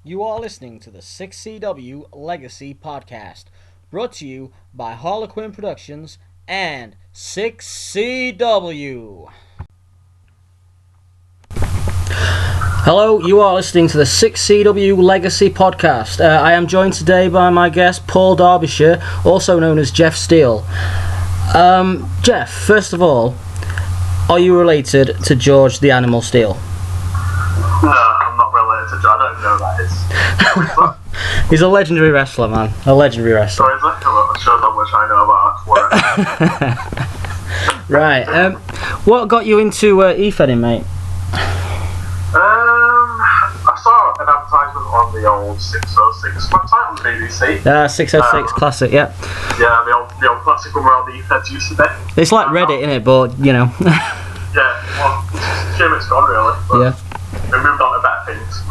You are listening to the 6CW Legacy Podcast, brought to you by Harlequin Productions and 6CW. Hello, you are listening to the 6CW Legacy Podcast. I am joined today by my guest, Paul Darbyshire, also known as Jeff Steele. Jeff, first of all, are you related to George the Animal Steele? No, I'm not related to George. I don't know who that is. He's a legendary wrestler, man. A legendary wrestler. So exactly what shows how much I know about it. Right. What got you into e-fedding, mate? I saw an advertisement on the old 606 website on the BBC. 606 classic, yeah. Yeah, the old classic one where all the e-feds used to be. It's like Reddit, innit? But, you know. Yeah, well, it's a shame it's gone, really. But Yeah. we moved on to better things.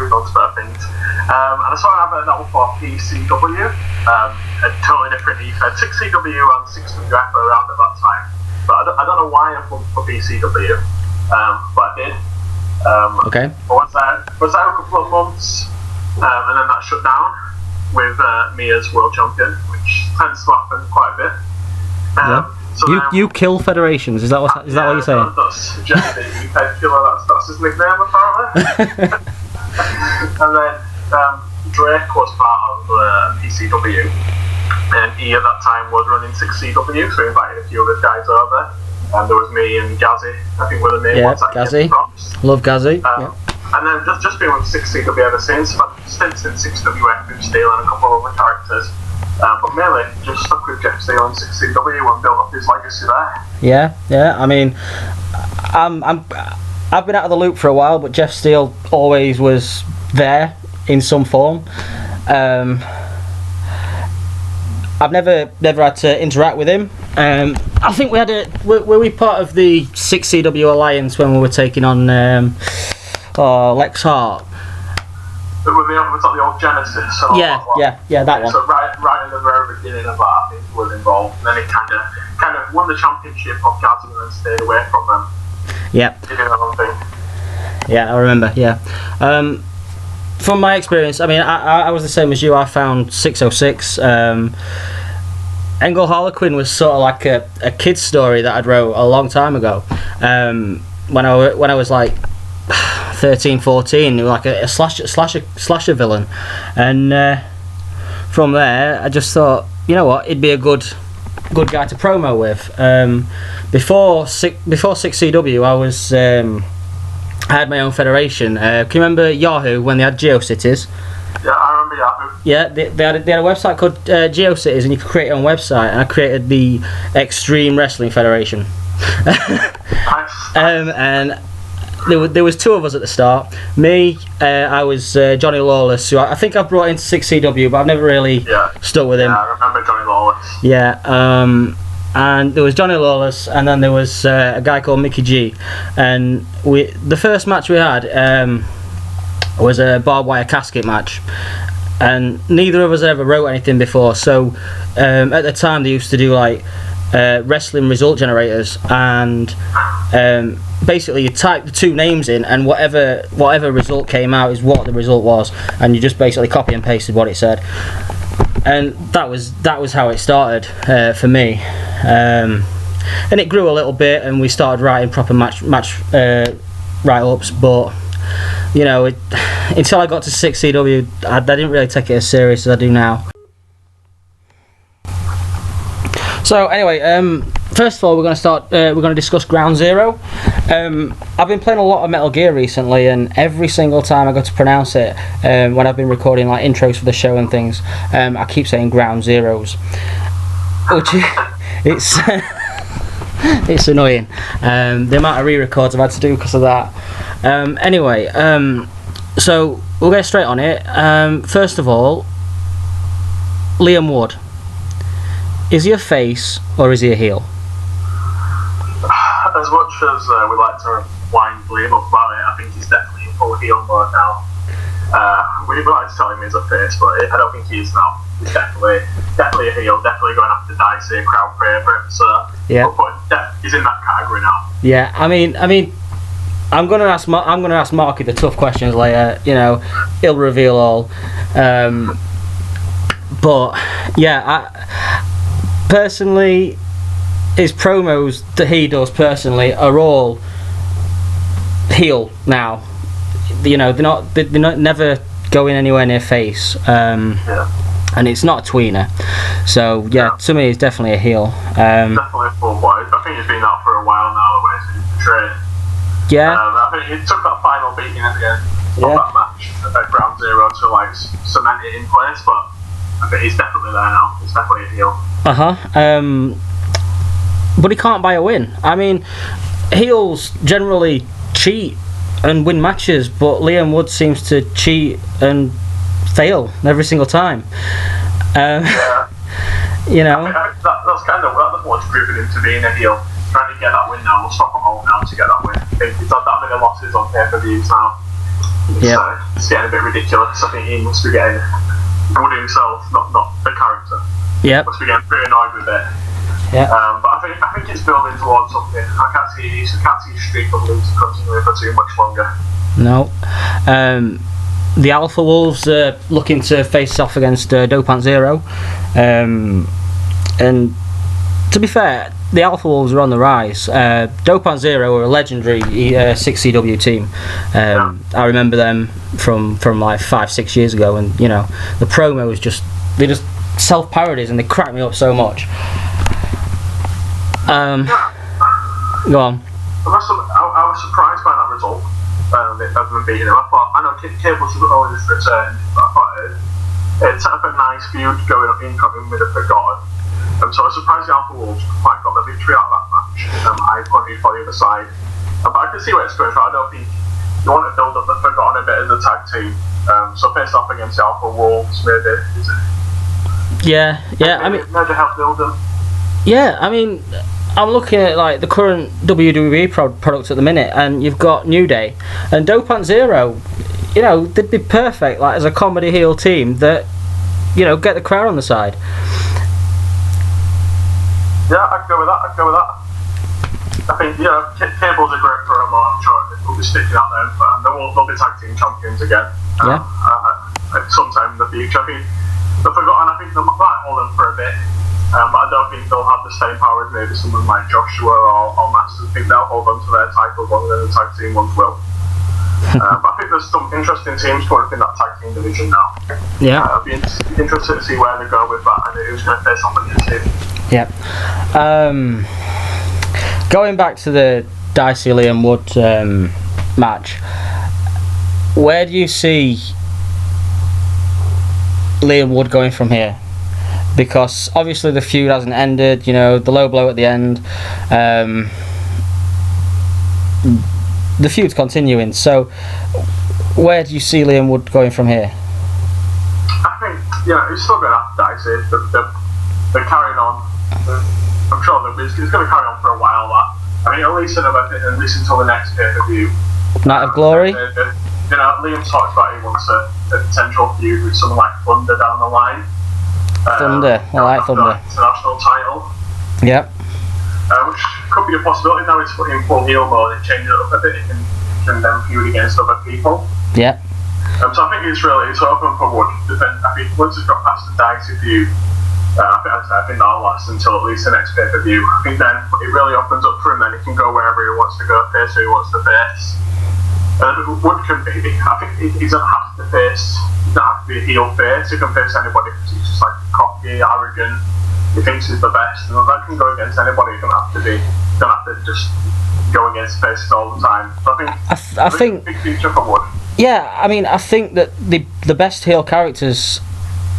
And I saw an advert that was for PCW, a totally different e-fed. 6CW and 6WF were around at that time. But I don't know why I plugged for PCW, but I did. Okay. I was there a couple of months, and then that shut down with me as world champion, which tends to happen quite a bit. Yeah. So You kill federations, is that what you're saying? That's Jeff the e-fed killer, that's his nickname apparently. And then Drake was part of PCW, and he at that time was running 6CW, so he invited a few other guys over. And there was me and Gazzy, I think were the main ones. Gazzy. Love Gazzy. And then just been with 6CW ever since. I've had stints in 6WF with Steele and a couple of other characters. But mainly just stuck with Jeff Steele and 6CW and built up his legacy there. Yeah. I mean, I've been out of the loop for a while, but Jeff Steele always was there in some form. I've never had to interact with him. I think were we part of the 6CW Alliance when we were taking on Lex Hart? Was that the old Genesis? So Yeah, that one. So right in the very beginning of that, I think he was involved. And then he kind of won the championship of Gazzy and then stayed away from them. Yeah. He did another thing. Yeah, I remember. Yeah. From my experience, I mean, I was the same as you. I found 606. Engel Harlequin was sort of like a kid's story that I'd wrote a long time ago. When I was like 13, 14, it was like a slasher villain, and from there I just thought, you know what, he'd be a good guy to promo with. Before 6CW, I had my own federation. Can you remember Yahoo when they had GeoCities? Yeah, I remember Yahoo. Yeah, they had a website called GeoCities, and you could create your own website, and I created the Extreme Wrestling Federation. Nice. And there was two of us at the start. Me, I was Johnny Lawless, who I think I brought into 6CW, but I've never really stuck with him. Yeah, I remember Johnny Lawless. Yeah, and there was Johnny Lawless, and then there was a guy called Mickey G. And the first match we had was a barbed wire casket match, and neither of us had ever wrote anything before. So at the time they used to do like wrestling result generators, and basically you type the two names in, and whatever result came out is what the result was, and you just basically copy and pasted what it said. And that was how it started for me, and it grew a little bit, and we started writing proper match write-ups. But you know, until I got to 6CW, I didn't really take it as serious as I do now. So anyway, first of all, we're going to discuss Ground Zero. I've been playing a lot of Metal Gear recently, and every single time I go to pronounce it, when I've been recording like intros for the show and things, I keep saying Ground Zeroes, which it's annoying. The amount of re-records I've had to do because of that. Anyway, so we'll get straight on it. First of all, Liam Wood. Is he a face or is he a heel? As much as we like to wind Liam up about it, I think he's definitely in full heel mode now. We like to tell him he's a face, but I don't think he is now. He's definitely a heel, definitely going after Dicey, a crowd favourite. So yeah, he's in that category now. Yeah, I mean, I'm gonna ask Marky the tough questions later. You know, he'll reveal all. But yeah, personally, his promos that he does personally are all heel now. You know, they're not never going anywhere near face. And it's not a tweener. So yeah, to me, it's definitely a heel. Definitely a full boy. I think he's been out for a while now. The way he's portrayed. Yeah. I think he took that final beating at the end of that match at Ground Zero to like cement it in place, but I think he's definitely there now. He's definitely a heel. But he can't buy a win. I mean, heels generally cheat and win matches, but Liam Wood seems to cheat and fail every single time. You know, that's kind of what's driven him to being a heel. Trying to get that win now. We'll stop at home now to get that win. I think he's had that many losses on pay-per-views now. It's getting a bit ridiculous. I think he must be getting Wood himself, not the character. Yeah. Must be getting pretty annoyed with it. Yeah. But I think it's building towards something. I can't see his streak of losing continuing for too much longer. No. The Alpha Wolves are looking to face off against Dopant Zero. And to be fair, the Alpha Wolves are on the rise. Dopant Zero are a legendary 6CW team. I remember them from like 5-6 years ago, and you know, the promos they just self-parodies and they crack me up so much. Go on. I was surprised by that result. Of them beating him. I know Cable should have always returned, but I thought it set up a nice feud going up in with the Forgotten. So I was surprised the Alpha Wolves quite got the victory out of that match. I pointed for the other side. But I can see where it's going from. I don't think you want to build up the Forgotten a bit as a tag team. So face off against the Alpha Wolves, maybe. Yeah, I mean, maybe help build them. Yeah, I mean, I'm looking at like the current WWE product at the minute, and you've got New Day and Dopant Zero. You know, they'd be perfect like as a comedy heel team that, you know, get the crowd on the side. Yeah, I'd go with that. I think, you know, Cable's a great promo. I'm sure they'll be sticking out there, and they'll be tag team champions again. At sometime in the future. I think they've forgotten. I think they might hold them for a bit. But I don't think they'll have the staying power as maybe someone like Joshua or Masters. I think they'll hold on to their titles longer than the tag team ones will. But I think there's some interesting teams going up in that tag team division now. Yeah. I'll be interested to see where they go with that and who's going to face off against him. Yeah. Going back to the Dicey Liam Wood match, where do you see Liam Wood going from here? Because obviously the feud hasn't ended, you know, the low blow at the end. The feud's continuing, so where do you see Liam Wood going from here? I think, yeah, he's still going to have Dicey. They're carrying on. I'm sure it's going to carry on for a while. I mean, at least until the next pay-per-view. Night of Glory? You know, Liam talked about he wants a potential feud with someone like Thunder down the line. Thunder, I like Thunder. International title. Yep. Which could be a possibility. Now it's in full heel mode and change it up a bit. It can then feud against other people. Yep. So I think it's open for Wood. I think once it's got past the Dicey feud, I think that'll last until at least the next pay-per-view. I think then it really opens up for him. Then he can go wherever he wants to go, face who he wants to face. Wood can be. I think he doesn't have to face. He doesn't have to be a heel face. He can face anybody because he's just like cocky, arrogant. He thinks he's the best, and that can go against anybody. You don't have to just go against faces all the time. So I think big future for Wood. Yeah, I mean, I think that the best heel characters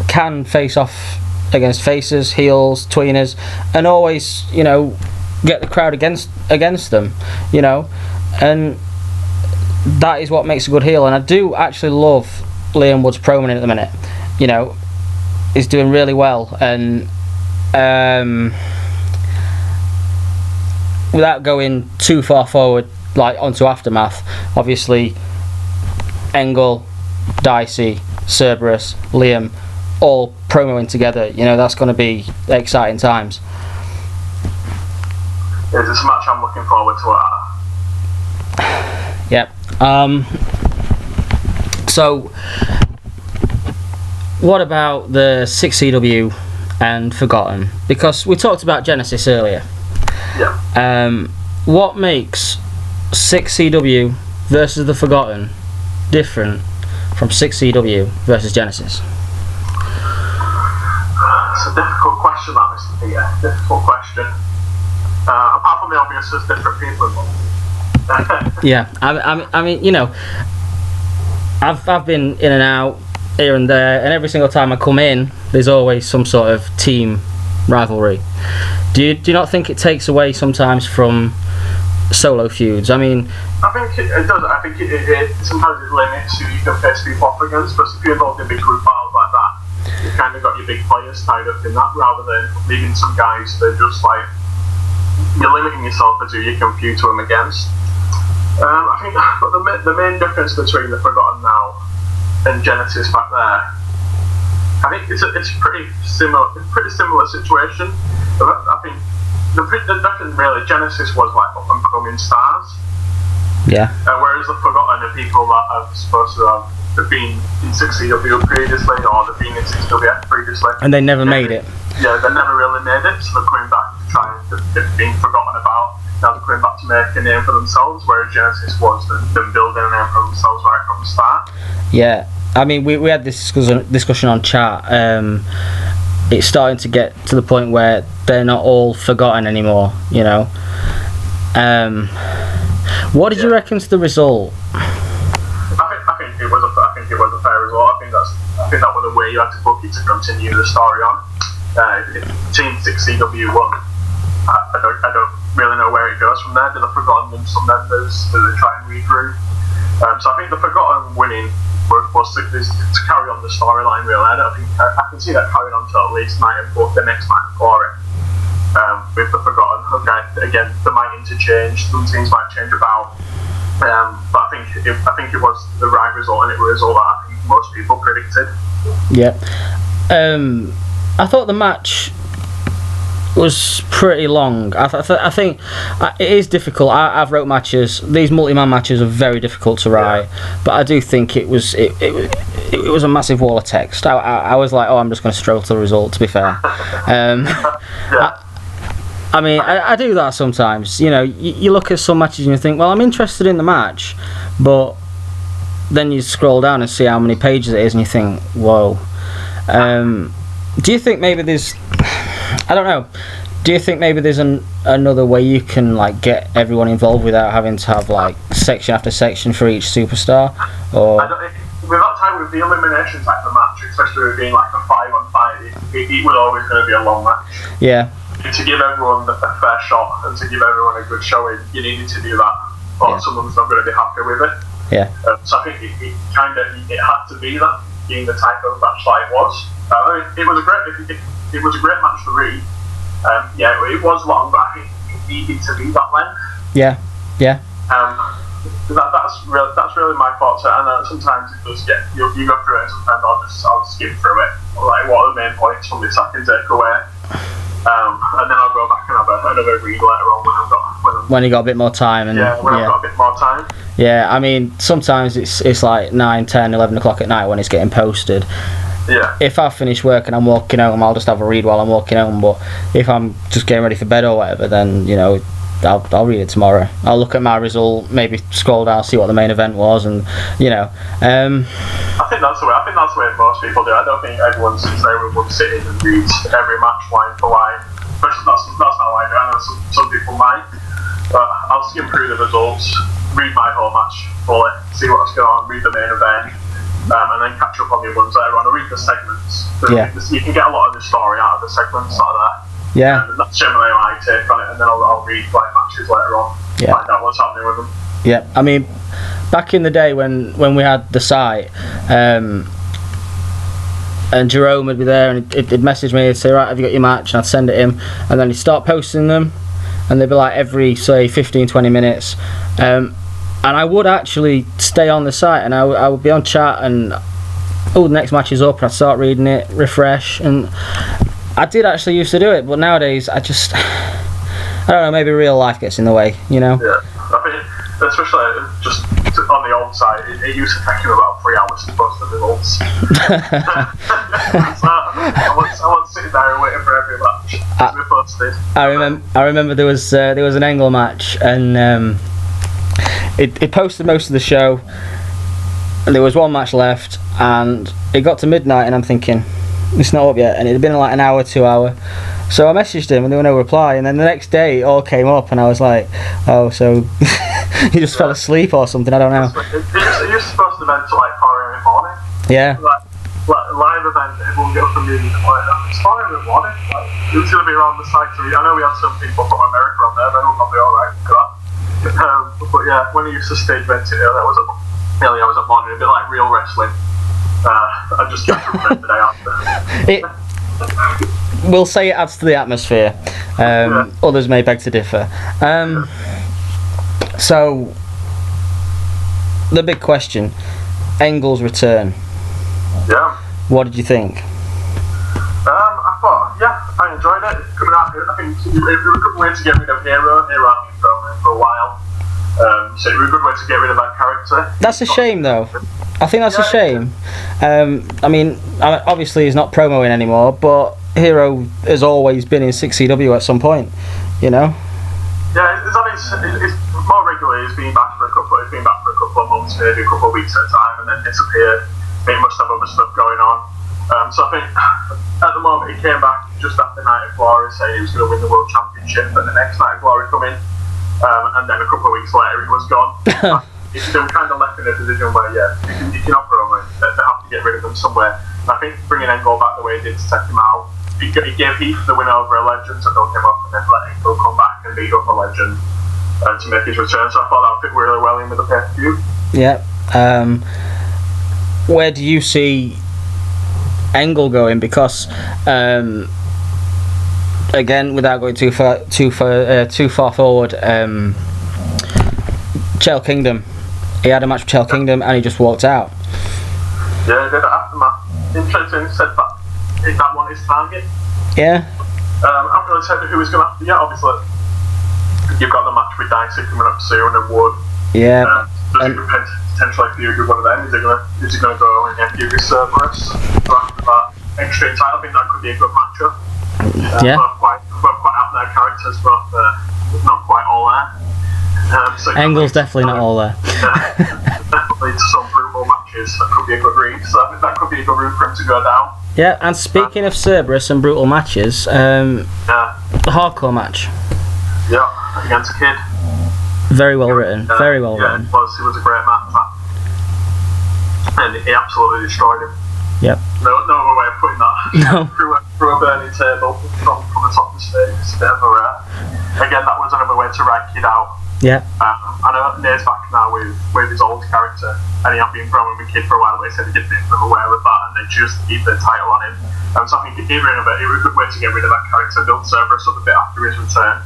can face off against faces, heels, tweeners, and always, you know, get the crowd against them, you know, and that is what makes a good heel. And I do actually love Liam Wood's promo at the minute. You know, he's doing really well, and without going too far forward, like onto Aftermath, obviously Engel, Dicey, Cerberus, Liam, all promoing together. You know, that's going to be exciting times. It's a match I'm looking forward to. Yep. So, what about the 6CW and Forgotten? Because we talked about Genesis earlier. Yeah. What makes 6CW versus the Forgotten different from 6CW versus Genesis? It's a difficult question, that, Mr. Peter. Difficult question. Apart from the obvious, there's different people involved. Yeah, I mean, you know, I've been in and out here and there, and every single time I come in, there's always some sort of team rivalry. Do you not think it takes away sometimes from solo feuds? I mean, I think it does. I think it sometimes it limits who you can face people off against. But if you're involved in big group battles like that, you've kind of got your big players tied up in that, rather than leaving some guys that are just like, you're limiting yourself as who you can feud to them against. I think the main difference between the Forgotten now and Genesis back there, I think it's a pretty similar situation. I think the difference really, Genesis was like up and coming stars. yeah. Whereas the Forgotten are people that are supposed to have been in 6CW previously, or they've been in 6WF previously. And they never made it. Yeah, they never really made it, so they're coming back to try and they've been forgotten about. Now they're coming back to make a name for themselves, whereas Genesis was them building a name for themselves right from the start. Yeah, I mean, we had this discussion on chat. It's starting to get to the point where they're not all forgotten anymore, you know. What did you reckon to the result? I think it was a fair result. I think that was the way you had to book it to continue the story on. If Team 6CW won, I don't really know where it goes from there. Do they Forgotten and some members? Do they try and regroup? So I think the Forgotten winning was to carry on the storyline, really. I can see that carrying on to at least the next night before it. With the Forgotten, okay, again, they might interchange, some things might change about. But I think it was the right result, and it was a result that I think most people predicted. Yeah. I thought the match was pretty long. I think it is difficult. I've wrote matches. These multi-man matches are very difficult to write, but I do think it was a massive wall of text. I was like, oh, I'm just going to stroll to the result. To be fair, Yeah. I mean, I do that sometimes. You know, you look at some matches and you think, well, I'm interested in the match, but then you scroll down and see how many pages it is, and you think, whoa. Do you think maybe there's, I don't know, do you think maybe there's another way you can like get everyone involved without having to have like section after section for each superstar? Or with that time, with the elimination type of match, especially with it being like a 5-on-5, it was always going to be a long match. Yeah. To give everyone a fair shot and to give everyone a good showing, you needed to do that, or someone's not going to be happy with it. Yeah. So I think it had to be that, being the type of match that it was. It was a great match to read. Yeah, it was long, but I think it needed to be that length. Yeah. Yeah. That's really my thoughts. And sometimes it does get you go through it. And sometimes I'll skim through it. Like, what are the main points from this I can take away? And then I'll go back and have another read later on when you got a bit more time. And I've got a bit more time. Yeah, I mean, sometimes it's like 9, 10, 11 o'clock at night when it's getting posted. Yeah. If I finish work and I'm walking home, I'll just have a read while I'm walking home. But if I'm just getting ready for bed or whatever, then, you know, I'll read it tomorrow. I'll look at my result, maybe scroll down, see what the main event was, and, you know. I think that's the way most people do. I don't think everyone sits there with one sitting and reads every match line for line. Especially that's how I do. I know some people might, but I'll skim through the results, read my whole match fully, see what's going on, read the main event, and then catch up on the ones later on. I read the segments. You can get a lot of the story out of the segments that are there. Yeah. And that's generally my take on it, and then I'll read like matches later on, find out what's happening with them. Yeah, I mean, back in the day when we had the site, and Jerome would be there and he'd message me, he'd say, right, have you got your match? And I'd send it him, and then he'd start posting them, and they'd be like every, say, 15-20 minutes. And I would actually stay on the site, and I would be on chat, and the next match is up, and I'd start reading it, refresh, and I did actually used to do it, but nowadays I don't know, maybe real life gets in the way, you know? Yeah, I think especially just on the old side, it used to take him about 3 hours to post the results. So I was sitting there waiting for every match to be posted. I remember there was an Engel match, and it posted most of the show. And there was one match left, and it got to midnight, and I'm thinking, it's not up yet, and it had been like an hour, 2 hour. So I messaged him, and there was no reply. And then the next day, it all came up, and I was like, oh, so he just fell asleep or something. I don't know. It used to post events at like 4 a.m. in the morning. Yeah. Like live event, everyone get up from the like, it's 4 a.m. in the morning. Like, it was going to be around the site. So I know we had some people from America on there, but everyone will be alright for that. But yeah, when he used to stage events, that was nearly hours up morning, a bit like real wrestling. I just get to the day after. We'll say it adds to the atmosphere. Others may beg to differ. So, the big question, Engel's return. Yeah. What did you think? I thought, I enjoyed it. Coming out, I think it was a good way to get rid of Hero. Hero had been thrown in for a while. So it was a good way to get rid of that character. That's a shame, though. I think that's a shame. I mean, obviously he's not promoing anymore, but Hero has always been in 6CW at some point, you know? Yeah, it's more regularly. He's been back for a couple of months, maybe a couple of weeks at a time, and then disappeared. He must have other stuff going on. So I think at the moment he came back just after Night of Glory, saying he was going to win the World Championship, and the next Night of Glory come in, and then a couple of weeks later he was gone. He's still kind of left in a position where, you can offer him, they have to get rid of him somewhere. And I think bringing Engel back the way he did to take him out, he gave Heath the win over a Legend to build him up, and then let Engel come back and beat up a Legend to make his return. So I thought that would fit really well in with the pay-per-view. Yeah. Where do you see Engel going? Because again, without going too far forward, Chael Kingdom. He had a match with Chael Kingdom and he just walked out. Yeah, he did it after match. Interesting, said that he that one his target. Yeah. I haven't really said who he's going to have to. Yeah, obviously, you've got the match with Dicey coming up soon and Wood. Yeah. Does he potentially feud with one of them? Is he going to go and get feud with Cerberus? So after that Extreme title, I think that could be a good matchup. Yeah. Both quite out there characters, but not quite all there. So Engel's definitely not all there. Definitely some brutal matches. That could be a good read. So I think that could be a good route for him to go down. Yeah, and speaking of Cerberus and brutal matches, the hardcore match. Yeah, against a kid. Very well written. Very well written. It was a great match. And he absolutely destroyed him. Yep. No other way of putting that. No. through a burning table from the top of the stage. It's a bit of a again, that was another way to write Kid out. Yeah. I know Nair's back now with his old character, and he had been promoting with Kid for a while, but he said he didn't make them aware of that, and they just keep the title on him. So I think getting rid of it was a good way to get rid of that character, build Cerberus up a bit after his return.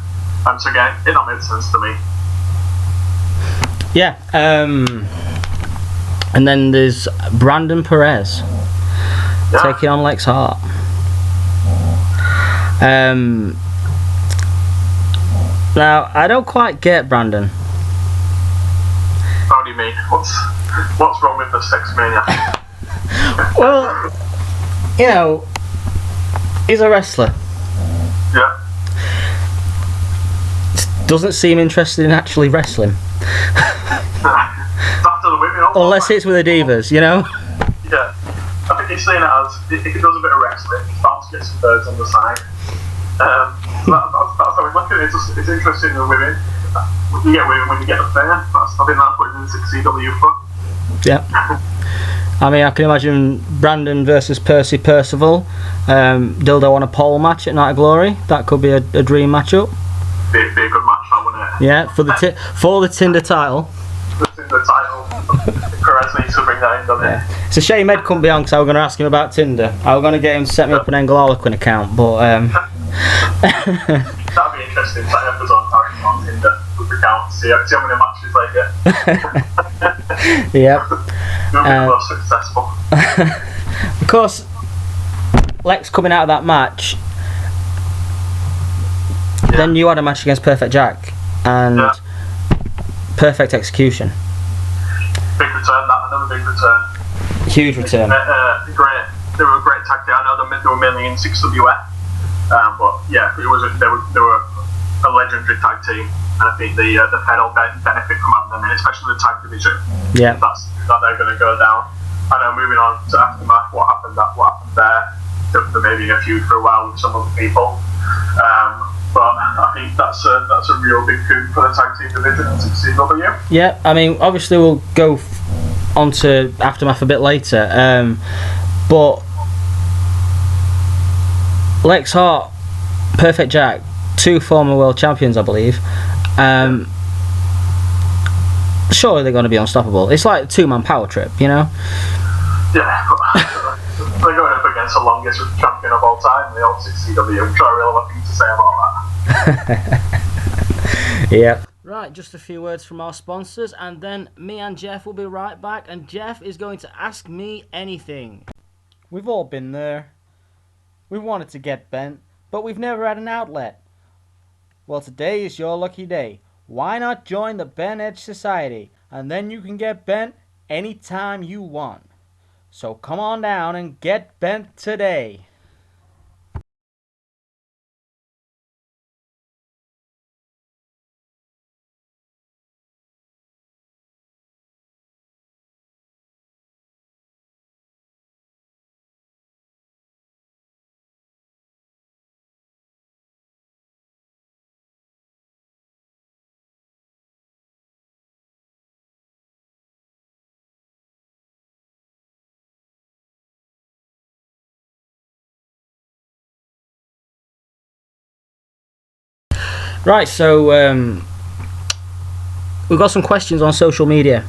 So again, it not made sense to me. Yeah. And then there's Brandon Perez taking on Lex Hart. Now I don't quite get Brandon. How do you mean? What's wrong with the Sex Mania? Well, you know, he's a wrestler. Yeah. Doesn't seem interested in actually wrestling. After the women, unless it's with the divas, you know. Yeah. I think he's saying it as if he does a bit of wrestling, he starts to get some birds on the side. That's how we look at it. It's interesting in women. You get women when you get up there. I think that's what he's in 6CW for. Yeah. I mean, I can imagine Brandon versus Percy Percival, Dildo on a pole match at Night of Glory. That could be a dream matchup. Be a good match, that wouldn't it? Yeah, for the Tinder title. The Tinder title. Perez needs to bring that in, doesn't it? It's a shame Ed couldn't be on because I was going to ask him about Tinder. I was going to get him to set me up an Engel Harlequin account, but that'd be interesting. Set up his own character on Tinder with the account. See how many matches they get. Yep. Who'll be the most successful? Of course, Lex coming out of that match. Then you had a match against Perfect Jack, and perfect execution. Big return, another big return. Huge return. Great. They were a great tag team. I know they were mainly in 6WF, but yeah, they were a legendary tag team, and I think the Fed will benefit from having them in, especially the tag division. Yeah. That they're going to go down. I know. Moving on to Aftermath, what happened there? There may be a feud for a while with some other people, but I think that's a real big coup for the tag team division in CW. Yeah, I mean, obviously we'll go on to Aftermath a bit later, but Lex Hart, Perfect Jack, 2 former world champions, I believe. Surely they're going to be unstoppable. It's like a 2-man power trip, you know? Yeah, they're going up against the longest champion of all time, the old 6CW. I'm sure I really have nothing to say about that. Yeah. Right, just a few words from our sponsors, and then me and Jeff will be right back, and Jeff is going to ask me anything. We've all been there. We wanted to get bent, but we've never had an outlet. Well, today is your lucky day. Why not join the Bent Edge Society, and then you can get bent anytime you want. So come on down and get bent today. Right, so we've got some questions on social media.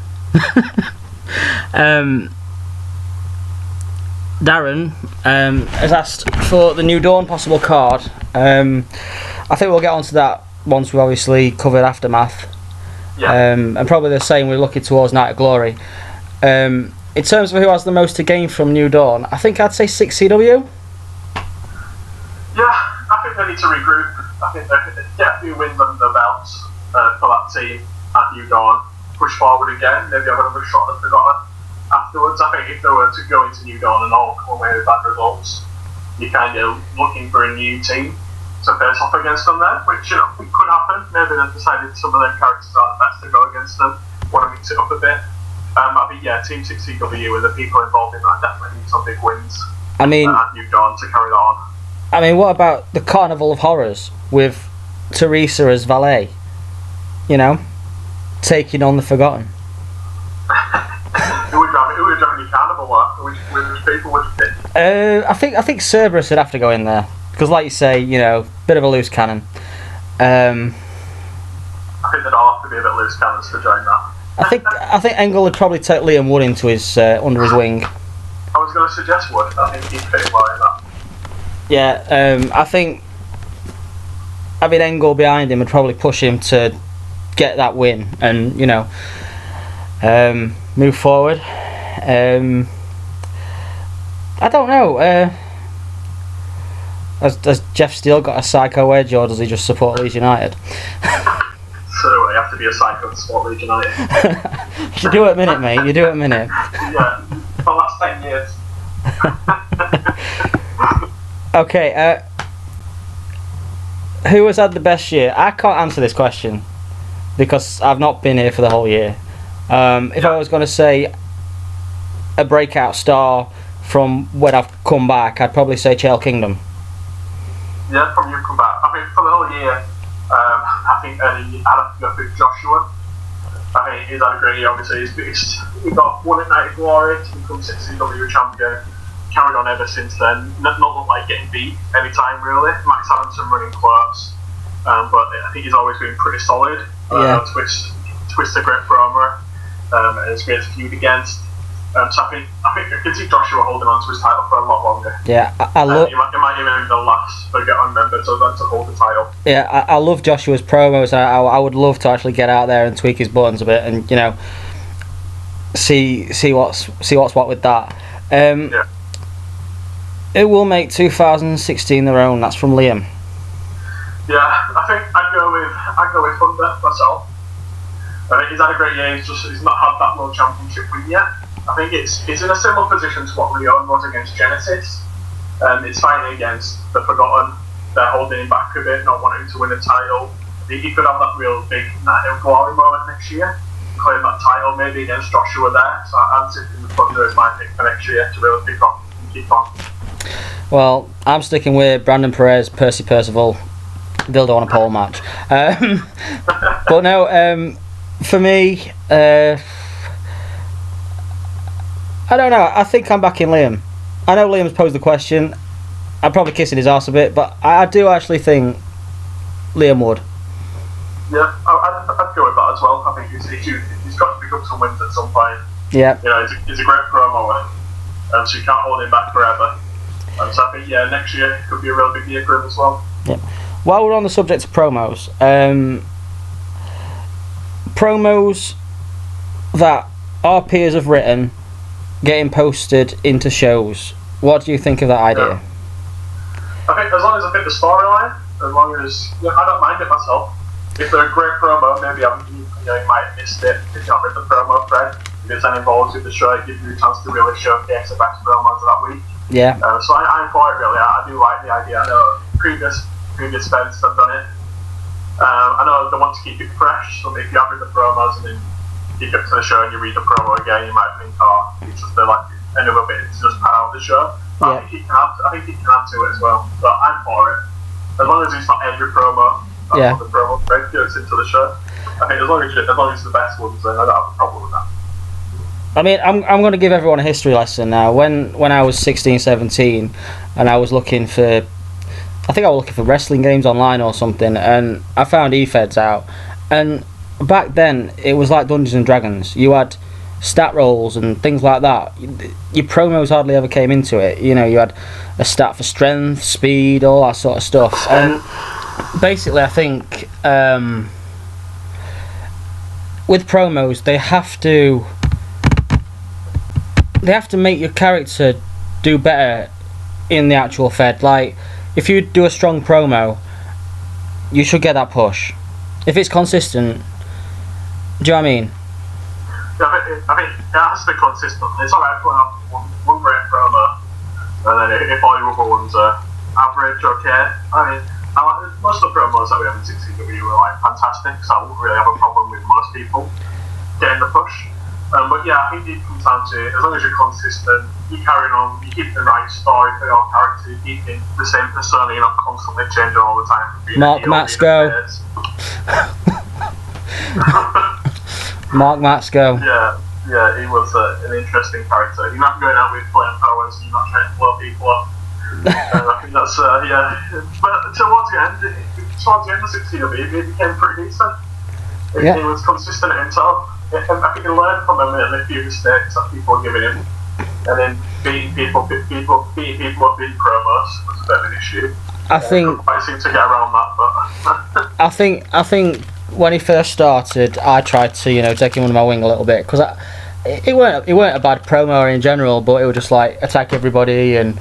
Darren has asked for the New Dawn possible card. I think we'll get onto that once we've obviously covered Aftermath. Yeah. And probably the same, we're looking towards Night of Glory. In terms of who has the most to gain from New Dawn, I think I'd say 6CW. Yeah, I think they need to regroup. I think they could get a few wins under the belts for that team at New Dawn. Push forward again, maybe have another shot at Forgotten afterwards. I think if they were to go into New Dawn and all come away with bad results, you're kind of looking for a new team to face off against them there, which it could happen. Maybe they've decided some of their characters are the best to go against them, want to mix it up a bit. I think, yeah, Team 6CW and the people involved in that definitely need some big wins at New Dawn to carry that on. I mean, what about the Carnival of Horrors with Teresa as valet? You know, taking on the Forgotten. Who would drive any carnival which people would fit? I think Cerberus would have to go in there because, like you say, you know, bit of a loose cannon. I think they'd all have to be a bit loose cannons to join that. I think Engel would probably take Liam Wood into his under his wing. I was going to suggest Wood. I think he'd fit well in that. Yeah, I think having Engel behind him would probably push him to get that win and, you know, move forward. I don't know. Has Jeff Steele got a psycho edge, or does he just support Leeds United? So you have to be a psycho to support Leeds United. You do it a minute, mate. You do it a minute. Yeah, for the last 10 years. Okay, who has had the best year? I can't answer this question because I've not been here for the whole year. If I was going to say a breakout star from when I've come back, I'd probably say Chael Kingdom. Yeah, from you come back. I think for the whole year, I think I'd have to go through Joshua. I think he's had a great year, obviously. He got one at Night of Glory to become 6CW champion. Carried on ever since then. Not looked like getting beat any time really. Max Adamson running close, but I think he's always been pretty solid. Yeah. Twist a great promo, and it's great to feud against. So I think I can see Joshua holding on to his title for a lot longer. Yeah, I love. It might even be the last Forgotten member to hold the title. Yeah, I love Joshua's promos. I would love to actually get out there and tweak his buttons a bit, and, you know, see what's what with that. Yeah. Who will make 2016 their own? That's from Liam. Yeah, I think I'd go with Thunder myself. I think he's had a great year. He's not had that World Championship win yet. I think it's in a similar position to what Leon was against Genesis. It's fighting against the Forgotten. They're holding him back a bit, not wanting to win a title. I think he could have that real big night of glory moment next year, claim that title maybe against Joshua there. So I'm sticking with Thunder as my pick for next year to really kick on and keep on. Well, I'm sticking with Brandon Perez, Percy Percival, dildo on a pole match. But no, for me, I don't know. I think I'm backing Liam. I know Liam's posed the question. I'm probably kissing his arse a bit, but I do actually think Liam would. Yeah, I'd go with that as well. I think he's got to pick up some wins at some point. Yeah. You know, he's a great promo, so you can't hold him back forever. So I think, next year could be a real big year for him as well. Yeah. While we're on the subject of promos, promos that our peers have written getting posted into shows, what do you think of that idea? Yeah. I think as long as I fit the storyline, as long as I don't mind it myself. If they're a great promo, maybe you might have missed it if you're not with the promo thread. If it's involved with the show, it gives you a chance to really showcase the best promos of that week. Yeah. So I'm for it really. I do like the idea. I know previous events have done it. I know they want to keep it fresh, so if you have read the promos and then you get to the show and you read the promo again, you might think, it's just like another bit to just pad out the show. But I think he can add to it as well. So I'm for it. As long as it's not every promo, the promo thread goes into the show. I think as long as it's the best ones, then I don't have a problem with that. I mean, I'm going to give everyone a history lesson now. When I was 16, 17, and I was looking for, I think I was looking for wrestling games online or something, and I found eFeds out. And back then, it was like Dungeons and Dragons. You had stat rolls and things like that. Your promos hardly ever came into it. You know, you had a stat for strength, speed, all that sort of stuff. And basically, I think with promos, they have to make your character do better in the actual fed. Like, if you do a strong promo, you should get that push. If it's consistent, do you know what I mean? Yeah, I think it has to be consistent. It's alright putting up one great promo, and then if all your other ones are average, okay. I mean, most of the promos that we have in 6CW are like fantastic, so I wouldn't really have a problem with most people getting the push. But yeah, I think it comes down to, as long as you're consistent, you carry on, you keep the right story for your character, you keep the same persona, you're not constantly changing all the time. Mark Matsko. Mark Matsko. Yeah, he was an interesting character. You're not going out with flame powers, you're not trying to blow people up. I think that's, But towards the end of 6CW, he became pretty decent. He was consistent himself. I think he learned from him and a few mistakes that people were giving him. And then beating people up in promos was a bit of an issue. I think quite seem to get around that, but I think when he first started, I tried to take him under my wing a little bit, because it weren't a bad promo in general, but it would just like attack everybody, and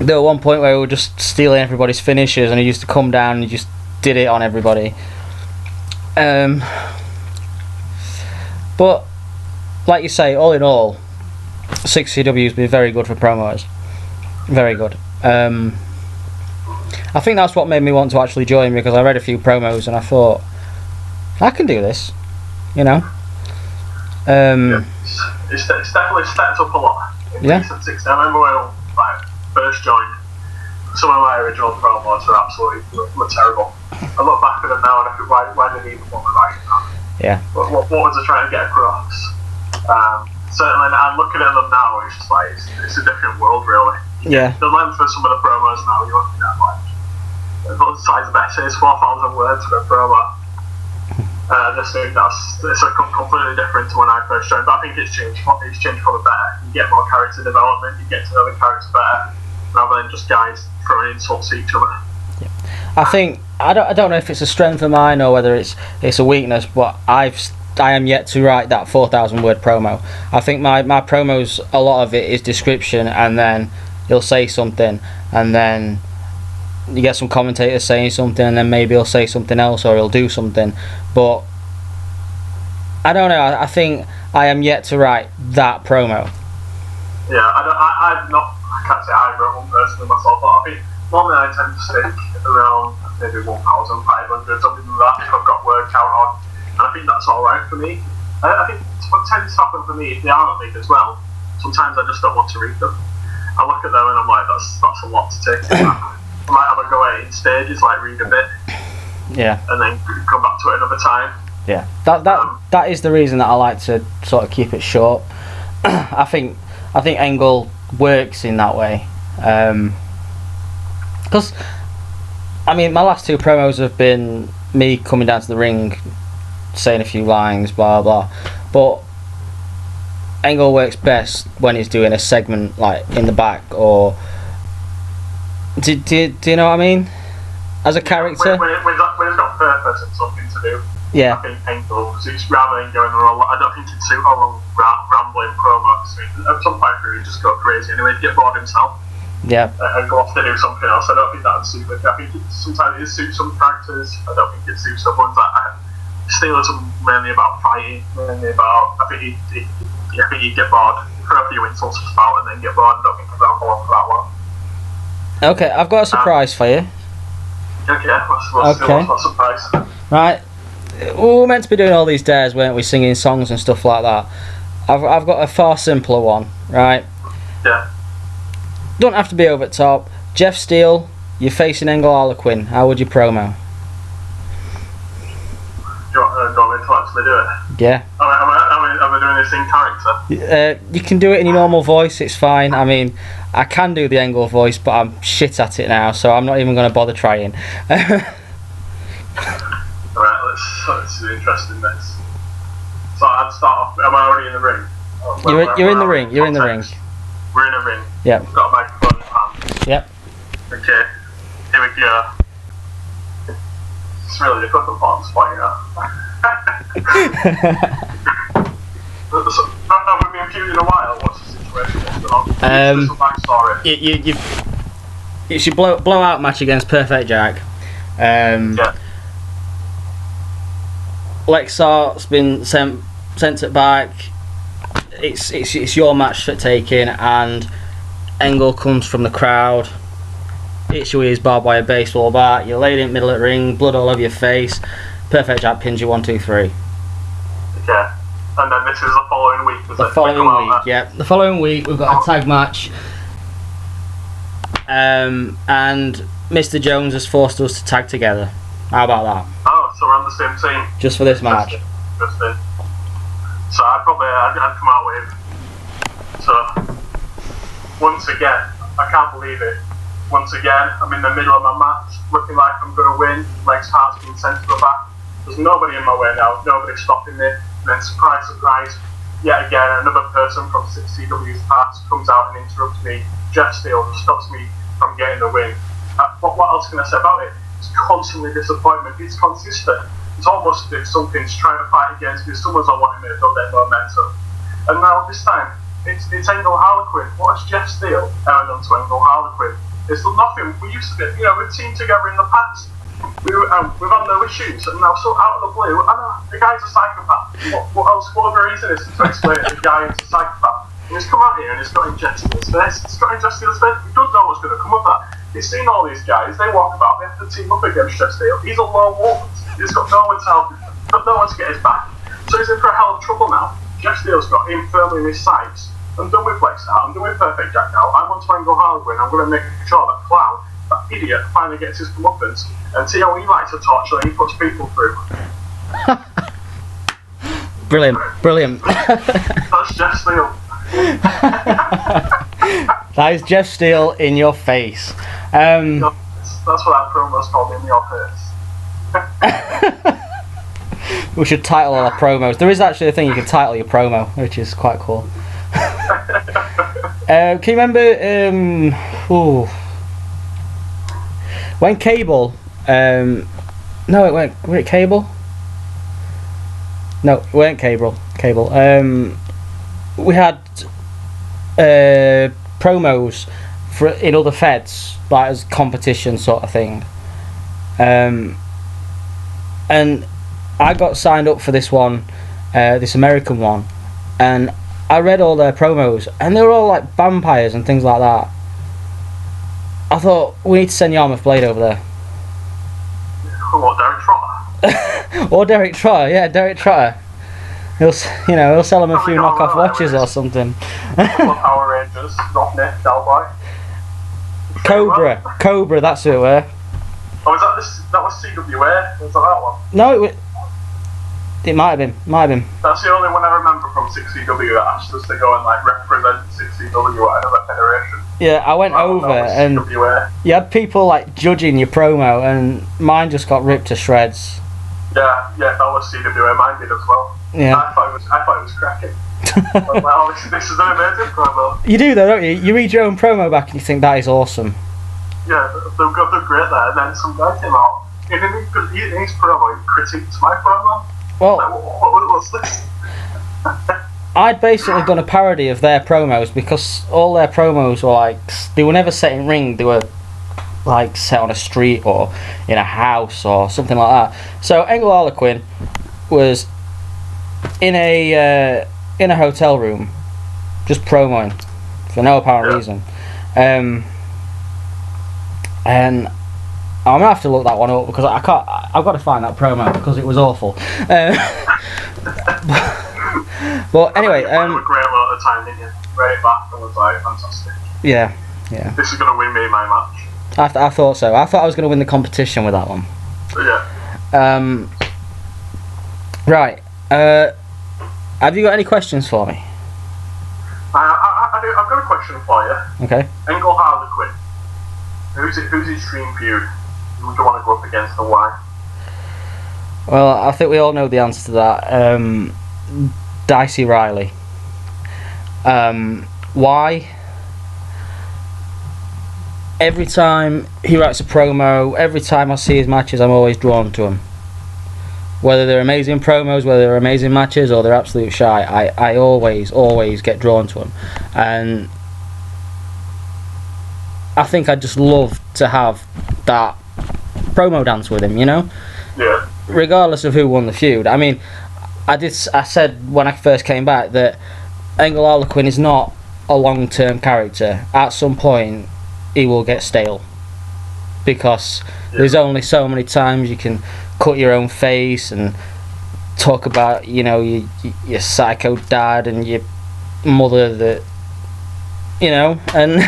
there was one point where we were just stealing everybody's finishes, and he used to come down and he just did it on everybody. But like you say, all in all, 6CW's been very good for promos. Very good. I think that's what made me want to actually join, because I read a few promos and I thought, I can do this, It's definitely stepped up a lot in recent 6. I remember when I first joined, some of my original promos were terrible. I look back at them now and I think, why did I even want to write that? Yeah. What was I trying to get across? Certainly, I'm looking at them now, it's just like, it's a different world, really. The length of some of the promos now, you're looking at like, the size of essays, 4,000 words for a promo. I just think it's completely different to when I first joined, but I think it's changed for the better. You get more character development, you get to know the character better, rather than just guys throwing insults at each other. I think I don't know if it's a strength of mine or whether it's a weakness, but I am yet to write that 4,000 word promo. I think my promos, a lot of it is description, and then he'll say something, and then you get some commentators saying something, and then maybe he'll say something else or he'll do something. But I don't know. I think I am yet to write that promo. Yeah, I can't say I wrote one personally myself, but I think normally I tend to stick around maybe 1,500, something like that, if I've got word count on, and I think that's alright for me. I think what tends to happen for me, if they are not big as well, sometimes I just don't want to read them. I look at them and I'm like, that's a lot to take. I might have a go at it in stages, like read a bit, and then come back to it another time. Yeah, that is the reason that I like to sort of keep it short. I think Angle works in that way, because I mean my last 2 promos have been me coming down to the ring, saying a few lines, blah blah, but Angle works best when he's doing a segment like in the back, or do you know what I mean? As a character, when it's got purpose and something to do. Yeah. I think Angle, rather than going on, I don't think it'd suit a long rambling promo. At some point, he'd just go crazy anyway, he'd get bored himself. Yeah. And go off to do something else. I don't think that would suit him. I think sometimes it suits some characters. I don't think it suits some ones. Steelers are mainly about fighting, I think he'd get bored for a few insults to start and then get bored. I don't think he'd ramble on for that long. Okay, I've got a surprise for you. Okay, what's surprise? Right. We were meant to be doing all these dares, weren't we, singing songs and stuff like that. I've got a far simpler one, right? Yeah. Don't have to be over the top. Jeff Steele, you're facing Angle Harlequin. How would you promo? Do you want me to actually do it? Yeah. Am I doing this in character? You can do it in your normal voice, it's fine. I mean, I can do the Angle voice, but I'm shit at it now, so I'm not even going to bother trying. Right, let's do interesting bits. So I'd start off. Am I already in the ring? You're in the ring. You're in the ring. We're in a ring. Yep. We've got a microphone in hand. Yep. Okay. Here we go. It's really difficult for spot, you know. Have we been feuding a while? What's the situation? What's going on? It's your blowout match against Perfect Jack. Yeah. Lexart's been sent it back. It's your match for taking, and Angle comes from the crowd. Hits you with his barbed wire baseball bat. You're laid in the middle of the ring, blood all over your face. Perfect Jack pins you 1, 2, 3. Okay. And then this is the following week. The following week, yeah. The following week we've got a tag match. And Mr. Jones has forced us to tag together. How about that? Oh, so we're on the same team. Just for this match. Interesting. So I'd come out with. So once again, I can't believe it. Once again, I'm in the middle of my match, looking like I'm going to win. Legs Hart's been sent to the back. There's nobody in my way now. Nobody's stopping me. And then surprise, surprise, yet again another person from CW's past comes out and interrupts me. Jeff Steele stops me from getting the win. What else can I say about it? It's constantly disappointment. It's consistent. It's almost as if something's trying to fight against me. Someone's on wanting me to build their momentum. And now this time, it's Angle Harlequin. What has Jeff Steele ever done to Angle Harlequin? It's nothing. We used to be, we've teamed together in the past. We've had no issues, and now so out of the blue, I know the guy's a psychopath. What else? What other reason is to explain it? The guy is a psychopath. And he's come out here and he's got injected in his face. He's got injected in his face. He doesn't know what's going to come of that. He's seen all these guys. They walk about. They have to team up against Jeff Steele. He's a lone wolf. He's got no one to help him. Got no one to get his back. So he's in for a hell of trouble now. Jeff Steele's got him firmly in his sights. I'm done with Flex now. I'm done with Perfect Jack now. I'm on to Angle Harlequin. I'm going to make sure that clown, that idiot, finally gets his comeuppance and see how he likes a torture that he puts people through. Brilliant. That's Jeff Steele. That is Jeff Steele in your face. That's what that promo's called, in your face. We should title all our promos. There is actually a thing you can title your promo, which is quite cool. Can you remember when Cable no, it weren't. Was it Cable? No, it weren't Cable. We had promos for in other feds, like as competition sort of thing. And I got signed up for this one, this American one, and I read all their promos, and they were all like vampires and things like that. I thought, we need to send Yarmouth Blade over there. What, Derek Trotter? Or Derek Trotter, yeah, Derek Trotter. He'll sell him a few knockoff watches or something. Power Rangers, Rodney, Delboy. Cobra, that's who it were. Oh, that was CWA? Was that one? No, it might have been. That's the only one I remember from 6CW that asked us to go and like represent 6CW at another federation. Yeah, I went over and CWA. you had people like judging your promo, and mine just got ripped to shreds. Yeah, that was CWA. Mine did as well. Yeah. I thought it was cracking. Well, this is an amazing promo. You do though, don't you? You read your own promo back and you think that is awesome. Yeah, they're great there. And then some guy came out, and in his promo, he critiqued my promo. Well, like, what's this? I'd basically done a parody of their promos, because all their promos were like, they were never set in ring, they were like set on a street or in a house or something like that. So Angle Harlequin was in a hotel room, just promoing for no apparent reason, and I'm gonna have to look that one up because I've got to find that promo because it was awful. But anyway, a great lot of time, didn't you? Read it back and was like, fantastic. Yeah. This is gonna win me my match. I thought so. I thought I was gonna win the competition with that one. So yeah. Right. Have you got any questions for me? I do. I've got a question for you. Okay. Angle Harlequin. Who's his dream feud? Who do you want to go up against and why? Well, I think we all know the answer to that. Dicey Riley. Why? Every time he writes a promo, every time I see his matches, I'm always drawn to him. Whether they're amazing promos, whether they're amazing matches, or they're absolute shy, I always get drawn to him. And I think I'd just love to have that promo dance with him, you know? Yeah. Regardless of who won the feud. I mean, I said when I first came back that Angle Harlequin is not a long-term character. At some point, he will get stale. Because there's only so many times you can cut your own face and talk about, your psycho dad and your mother that, and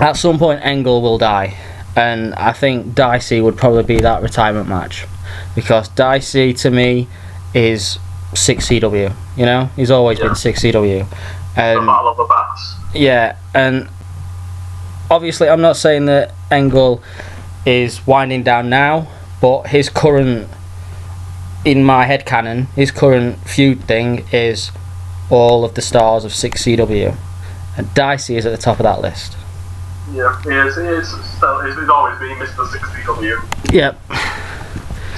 at some point Angle will die. And I think Dicey would probably be that retirement match. Because Dicey, to me, is 6CW, He's always been 6CW. The Battle of the Bats. Yeah, and obviously I'm not saying that Angle is winding down now, but his current, in my headcanon, his current feud thing is all of the stars of 6CW. And Dicey is at the top of that list. Yeah, he is. He's always been Mr. 6CW. Yep.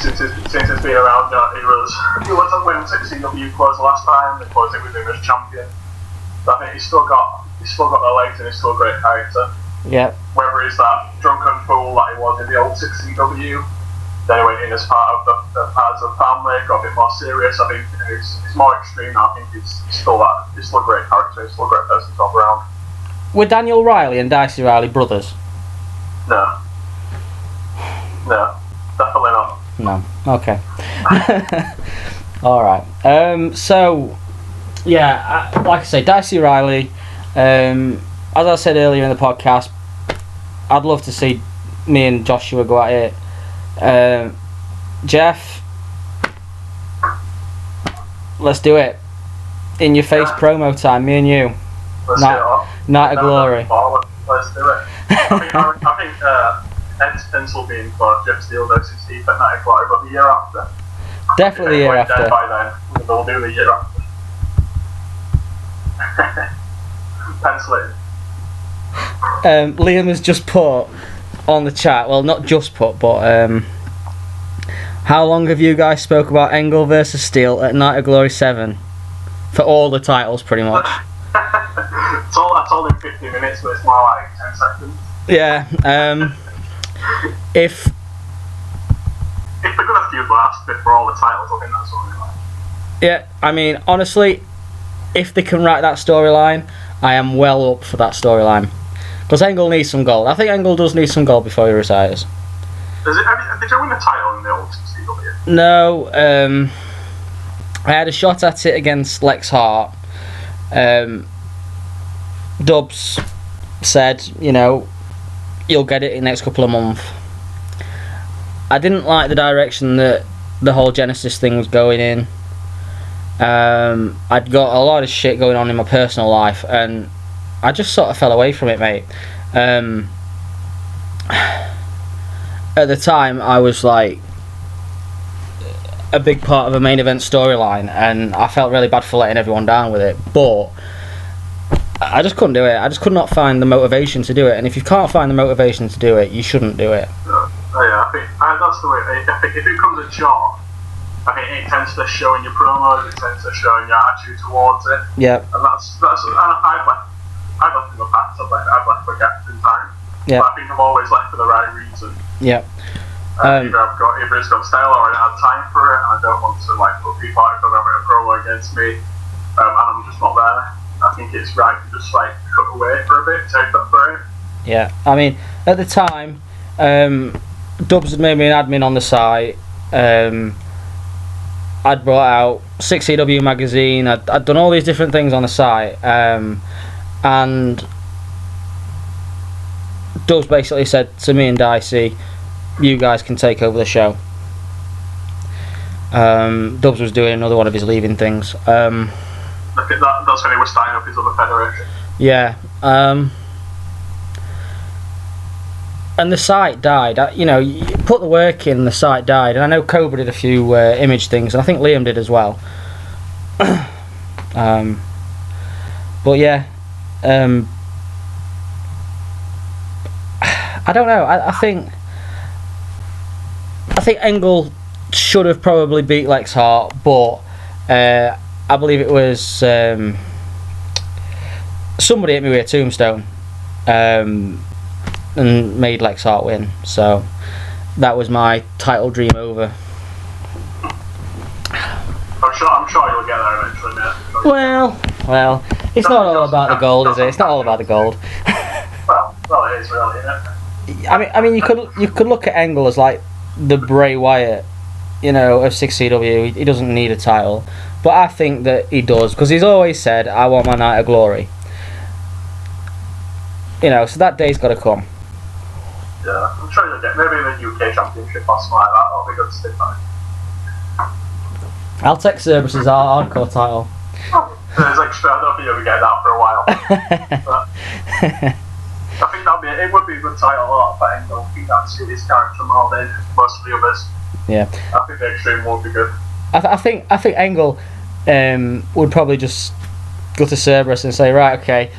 Since it's been around, he wasn't winning 6CW close last time. They closed it with him as champion. But I think he's still got the legs and he's still a great character. Yep. Whether he's that drunken fool that he was in the old 6CW, then he went in as part of the family, got a bit more serious. I think it's more extreme now. I think he's still a great character. He's still a great person to have around. Were Daniel Riley and Dicey Riley brothers? No, definitely not. No. Okay. Alright. So, yeah, like I say, Dicey Riley, as I said earlier in the podcast, I'd love to see me and Joshua go at it. Jeff, let's do it. In your face promo time, me and you. Let's get it off. Night of Glory. Let's do it. I think Ed's pencil being for Jeff Steele versus Steve at Night of Glory, but the year after. Definitely the year after. By then, we'll do the year after. Pencil it. Liam has just put on the chat, well, not just put, but how long have you guys spoke about Angle versus Steele at Night of Glory 7? For all the titles, pretty much. I told him 15 minutes, but it's more like 10 seconds. Yeah, if they're gonna feud last before all the titles, I think that's what we like. Yeah, I mean, honestly, if they can write that storyline, I am well up for that storyline. Because Angle needs some gold. I think Angle does need some gold before he retires. Did you win the title in the old CW? No, I had a shot at it against Lex Hart. Dubs said, you'll get it in the next couple of months. I didn't like the direction that the whole Genesis thing was going in. I'd got a lot of shit going on in my personal life, and I just sort of fell away from it, mate. At the time, I was like a big part of a main event storyline, and I felt really bad for letting everyone down with it, but I just couldn't do it. I just could not find the motivation to do it, and if you can't find the motivation to do it, you shouldn't do it. Yeah, I think that's the way. I think if it becomes a job, I think it tends to show in your promos, it tends to show in your attitude towards it. Yeah. And I've left in the past, I've left for gaps in time. Yeah. But I think I've always left for the right reason. Yeah. Either it's got style or I don't have time for it, and I don't want to put people out on a promo against me, and I'm just not there. I think it's right to just cut away for a bit, take that break. Yeah, I mean, at the time, Dubs had made me an admin on the site. I'd brought out 6CW magazine. I'd done all these different things on the site, and Dubs basically said to me and Dicey, you guys can take over the show. Dubs was doing another one of his leaving things. That's when he was starting up his other federation. Yeah. And the site died. You put the work in, the site died. And I know Cobra did a few image things, and I think Liam did as well. But yeah, I don't know. I think Engel should have probably beat Lex Hart, but I believe it was somebody hit me with a tombstone and made Lex Hart win. So that was my title dream over. I'm sure you'll get there eventually, mate. Well, it's not all about the gold, is it? It's not all about the gold. Well, it is really, isn't it? I mean, you could look at Engel as like the Bray Wyatt, of 6CW. He doesn't need a title, but I think that he does, because he's always said, "I want my night of glory." So that day's got to come. Yeah, I'm sure you'll get maybe the UK Championship or something like that. That'll be good to stick by. I'll take Cerberus's hardcore title. There's extra. I don't think you'll be getting that for a while. But I think it would be a good title for Engel. I think that's his character more than most of the others. Yeah. I think the Extreme would be good. I think Engel would probably just go to Cerberus and say, right, okay,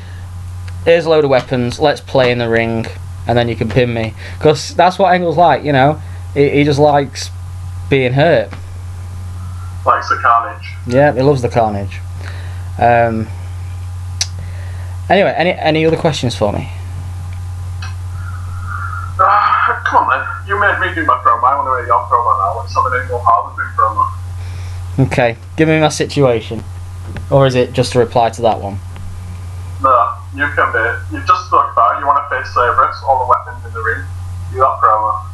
here's a load of weapons, let's play in the ring, and then you can pin me. Because that's what Engel's like, he just likes being hurt. Likes the carnage. Yeah, he loves the carnage. Anyway, any other questions for me? Come on then, you made me do my promo, I want to read your promo now. What's something Engel Harlequin promo? Okay, give me my situation. Or is it just a reply to that one? No, you can be. You just spoke about it, you want to face Cerberus, all the weapons in the ring. Do that promo.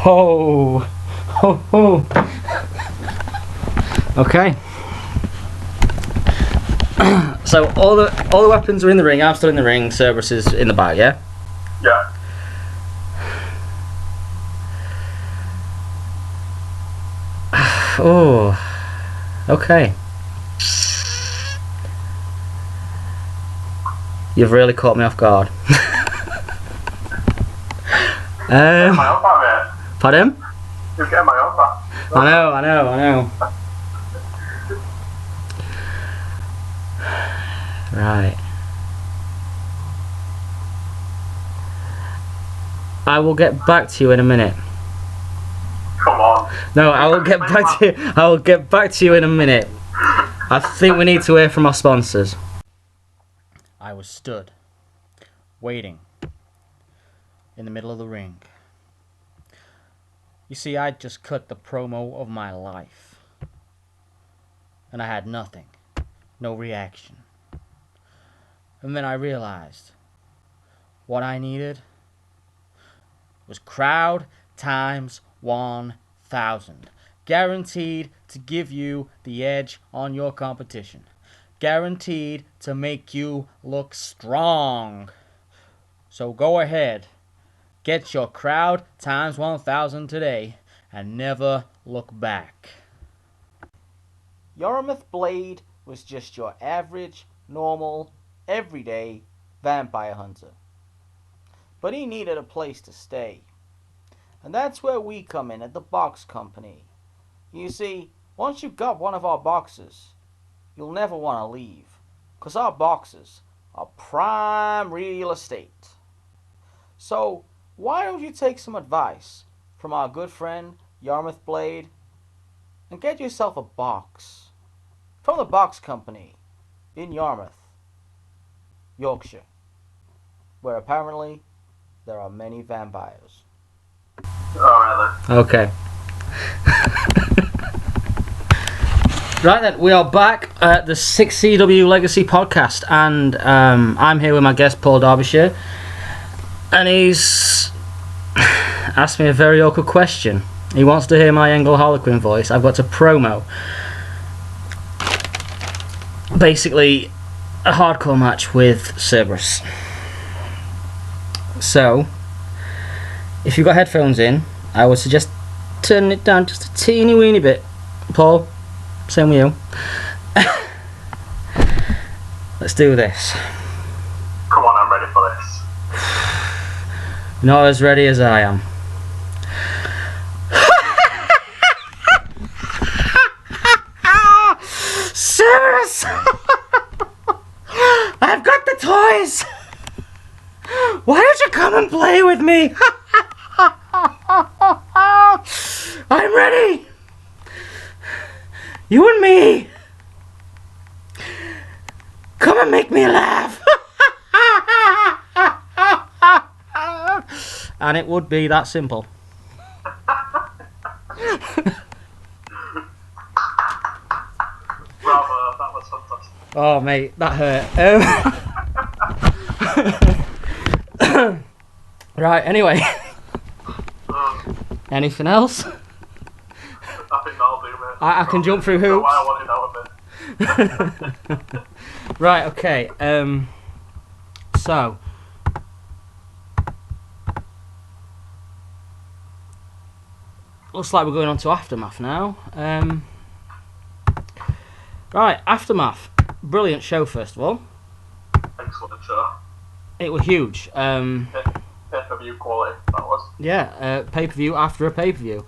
Oh. Okay. So all the weapons are in the ring. I'm still in the ring. Cerberus is in the back. Yeah. Yeah. Oh. Okay. You've really caught me off guard. My own back, mate. Pardon? You're getting my own back. I know. Right. I will get back to you in a minute. Come on. No, I will get back to you. I will get back to you in a minute. I think we need to hear from our sponsors. I was stood, waiting, in the middle of the ring. You see, I'd just cut the promo of my life. and I had nothing. No reaction. And then I realized what I needed was crowd times 1,000. Guaranteed to give you the edge on your competition. Guaranteed to make you look strong. So go ahead. Get your crowd times 1,000 today and never look back. Yarmouth Blade was just your average, normal, everyday vampire hunter. But he needed a place to stay. And that's where we come in at the box company. You see, once you've got one of our boxes, you'll never want to leave. 'Cause our boxes are prime real estate. So, why don't you take some advice from our good friend Yarmouth Blade and get yourself a box from the box company in Yarmouth, Yorkshire, where apparently there are many vampires. Alright then. Okay. Right then, we are back at the 6CW Legacy podcast, and I'm here with my guest Paul Darbyshire, and he's asked me a very awkward question. He wants to hear my Engel Harlequin voice. I've got to promo basically a hardcore match with Cerberus. So, if you've got headphones in, I would suggest turning it down just a teeny weeny bit. Paul, same with you. Let's do this. Come on, I'm ready for this. Not as ready as I am. Cerberus! I've got the toys! Why don't you come and play with me? I'm ready! You and me! Come and make me laugh! And it would be that simple. Bravo, that was fantastic. Oh, mate, that hurt. Right, anyway. Anything else? I think that'll do, mate. I can jump through hoops. Why I wanted out of it. Right, okay. So. Looks like we're going on to Aftermath now. Right, Aftermath. Brilliant show, first of all. Excellent show. It was huge. Pay-per-view quality, that was. Yeah, pay-per-view after a pay-per-view.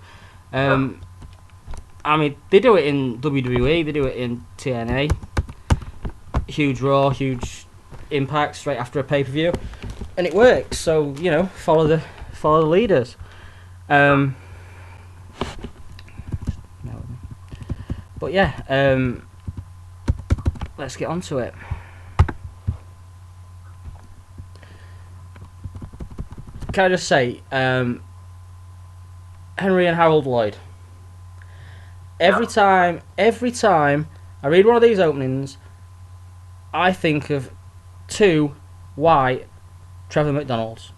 I mean, they do it in WWE, they do it in TNA. Huge Raw, huge Impact straight after a pay-per-view. And it works, so, you know, follow the leaders. But yeah, let's get on to it. Can I just say, Henry and Harold Lloyd. Every time I read one of these openings, I think of two white Trevor McDonalds.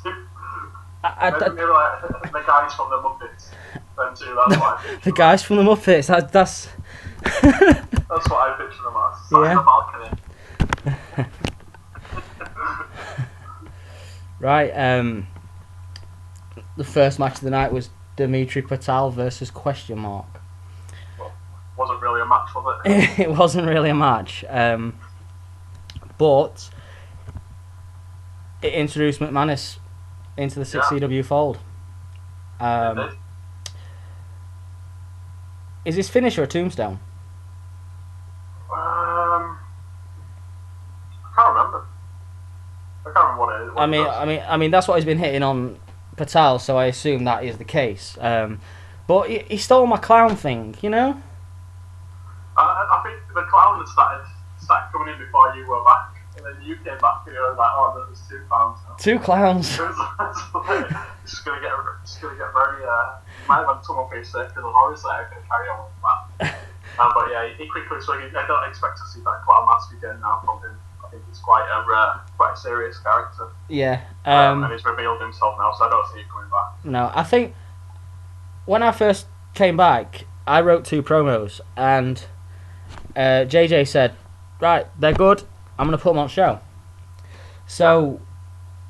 Maybe like the guys from the Muppets. Them two, that's what I picture. The guys from the Muppets. That's That's what I picture them as. Sat in the balcony. Right. The first match of the night was Dimitri Patel versus question mark. Well, wasn't really a match, was it? It wasn't really a match, but it introduced McManus into the 6CW fold. Is his finisher a tombstone? I can't remember. I can't remember what it is. I mean, that's what he's been hitting on Patel, so I assume that is the case. But he stole my clown thing, you know. I think the clown started coming in before you were back, and then you came back and you were like, "Oh, there's 2 clowns now." 2 clowns. It's gonna get very. Might have had someone face sick because I'm obviously going to carry on with that. But yeah, he quickly. So I don't expect to see that clown mask again now from him. I think he's quite a serious character. Yeah. And he's revealed himself now, so I don't see it coming back. No, I think when I first came back, I wrote 2 promos, and JJ said, "Right, they're good. I'm gonna put them on show." So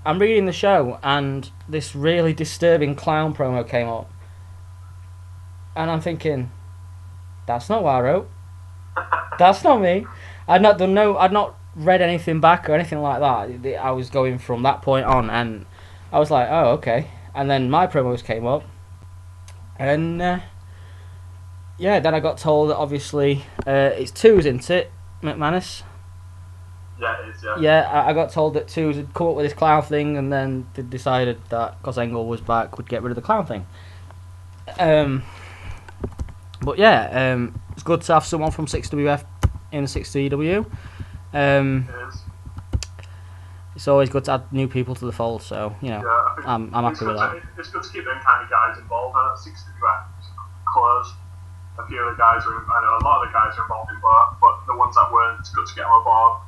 I'm reading the show, and this really disturbing clown promo came up, and I'm thinking, "That's not what I wrote. That's not me." I'd not read anything back or anything like that. I was going from that point on, and I was like, "Oh, okay." And then my promos came up, and yeah, then I got told that obviously it's Twos, isn't it, McManus? Yeah, it is. Yeah. Yeah, I got told that Twos had come up with this clown thing, and then they decided that because Engel was back, would get rid of the clown thing. But yeah, it's good to have someone from 6WF in 6CW. It is. It's always good to add new people to the fold, so you know, Yeah, I'm happy with that. It's good to keep them kind of guys involved. 6WF closed. A few of the guys I know a lot of the guys are involved in both, but the ones that weren't, it's good to get them aboard.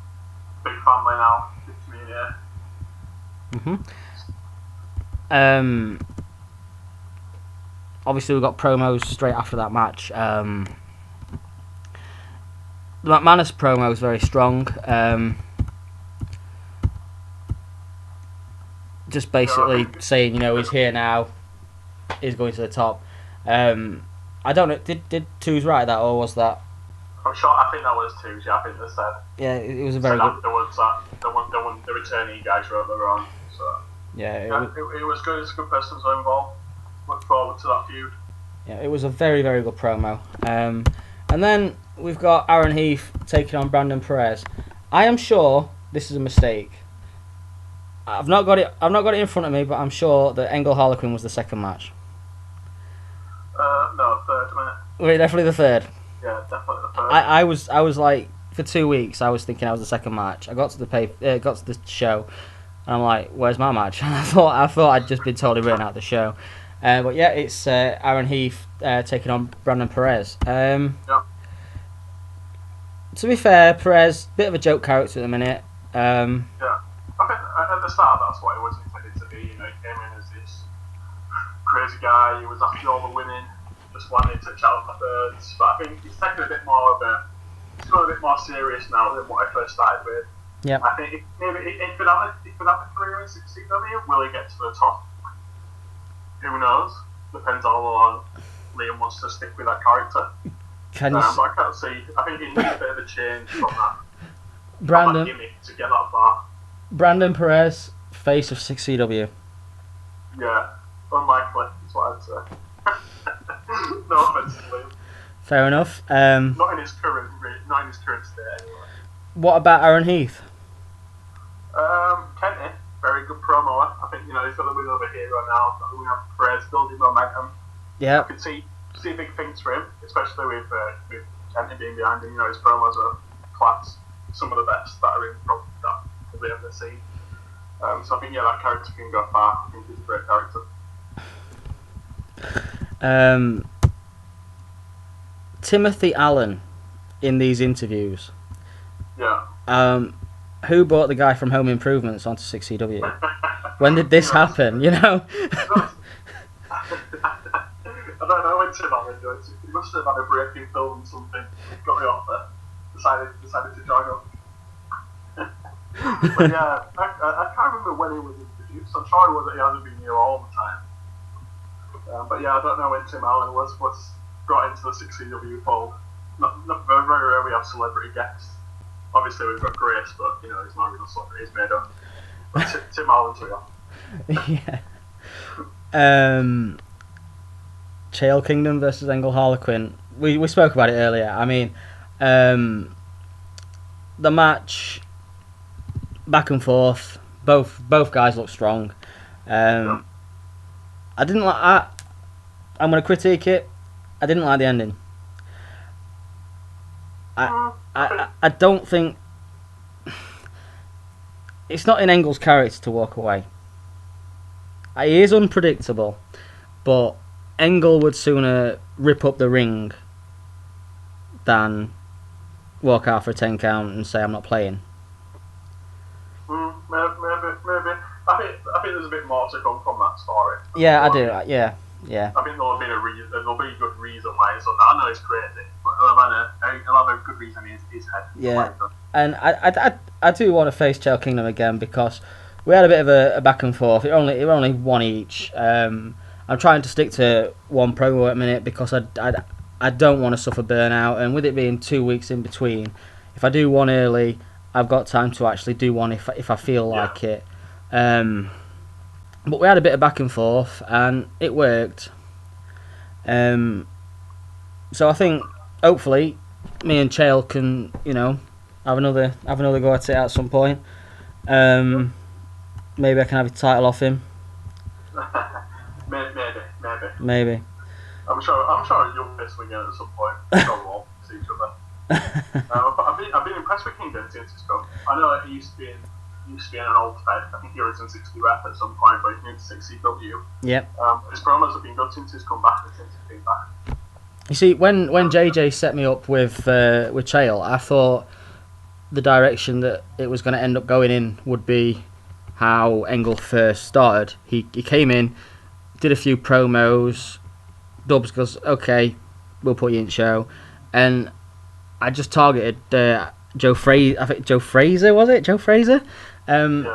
Big family now, big community. Obviously we got promos straight after that match. The McManus promo was very strong. Just basically saying, you know, he's here now, he's going to the top. I don't know, did Twos write that, or was that? I'm sure. I think that was Twos. Yeah, I think they said. Yeah, it was a very good. Afterwards, the returning guys wrote their own. So yeah, it was good. It's a good person to involve. Look forward to that feud. Yeah, it was a very, very good promo. And then we've got Aaron Heath taking on Brandon Perez. I am sure this is a mistake. I've not got it in front of me, but I'm sure that Engel Harlequin was the second match. No, third minute. Wait, definitely the third. Yeah, definitely the third. I was like, for 2 weeks, I was thinking I was the second match. I got to the show, and I'm like, where's my match? And I thought I'd just been totally written out the show. But yeah, it's Aaron Heath taking on Brandon Perez. Yeah. To be fair, Perez, bit of a joke character at the minute. Yeah, I think at the start that's what it was intended to be. You know, he came in as this crazy guy. He was after all the women, just wanted to challenge the birds. But I think he's taken a bit more of he's got a bit more serious now than what I first started with. Yeah. I think he could have a career in 6CW. Will he get to the top? Who knows? Depends how long Liam wants to stick with that character. But I can't see. I think he needs a bit of a change from that. Brandon, from that gimmick to get that far. Brandon Perez, face of 6CW. Yeah, unlikely. That's what I'd say. No offense to Liam. Fair enough. Not in his current state anyway. What about Aaron Heath? Kenny, very good promo. I think he's got a bit of a hero now. We have Perez building momentum. Yeah. I can see big things for him, especially with Kenny being behind him. His promos are class. Some of the best that are in that we've ever seen. So I think that character can go far. I think he's a great character. Timothy Allen in these interviews. Yeah. Who brought the guy from Home Improvements onto 6CW? When did this happen? You know. I don't know when Tim Allen joined. He must have had a break in film or something. Got the offer. Decided to join up. But yeah, I can't remember when he was introduced. I'm sure he hasn't been here all the time. But yeah, I don't know when Tim Allen was brought into the 6CW fold. Not very rare we have celebrity guests. Obviously we've got Grace, but he's not real celebrity. He's made up. But Tim Allen's real. Yeah. Chael Kingdom versus Engel Harlequin. We spoke about it earlier. I mean, the match, back and forth. Both guys look strong. I didn't like. I'm gonna critique it. I didn't like the ending. I don't think it's not in Engel's character to walk away. He is unpredictable, but Engel would sooner rip up the ring than walk out for a 10 count and say I'm not playing. Maybe. I think there's a bit more to come from that story. Yeah, I do. Yeah. I think there'll be a good reason why it's done that. I know it's crazy, but he'll have a good reason in his head. Yeah, and I do want to face Chell Kingdom again because we had a bit of a back and forth. It only one each. I'm trying to stick to one promo at a minute because I don't want to suffer burnout, and with it being 2 weeks in between, if I do one early, I've got time to actually do one if I feel like it. But we had a bit of back and forth, and it worked. So I think hopefully me and Chael can, have another go at it at some point. Maybe I can have a title off him. Maybe. I'm sure you'll miss me again at some point. We'll see each other. I've been impressed with Kingdom since it's come. I know he used to be an old fed. I think he was in 60 rep at some point, but he's moved to 60W. Yep. His promos have been good since he's come back. Since he's been back. You see, when JJ set me up with Chael, I thought the direction that it was going to end up going in would be how Engel first started. He came in, did a few promos. Dubs goes, okay, we'll put you in show, and I just targeted Joe Fraser. I think Joe Fraser was it? Joe Fraser. And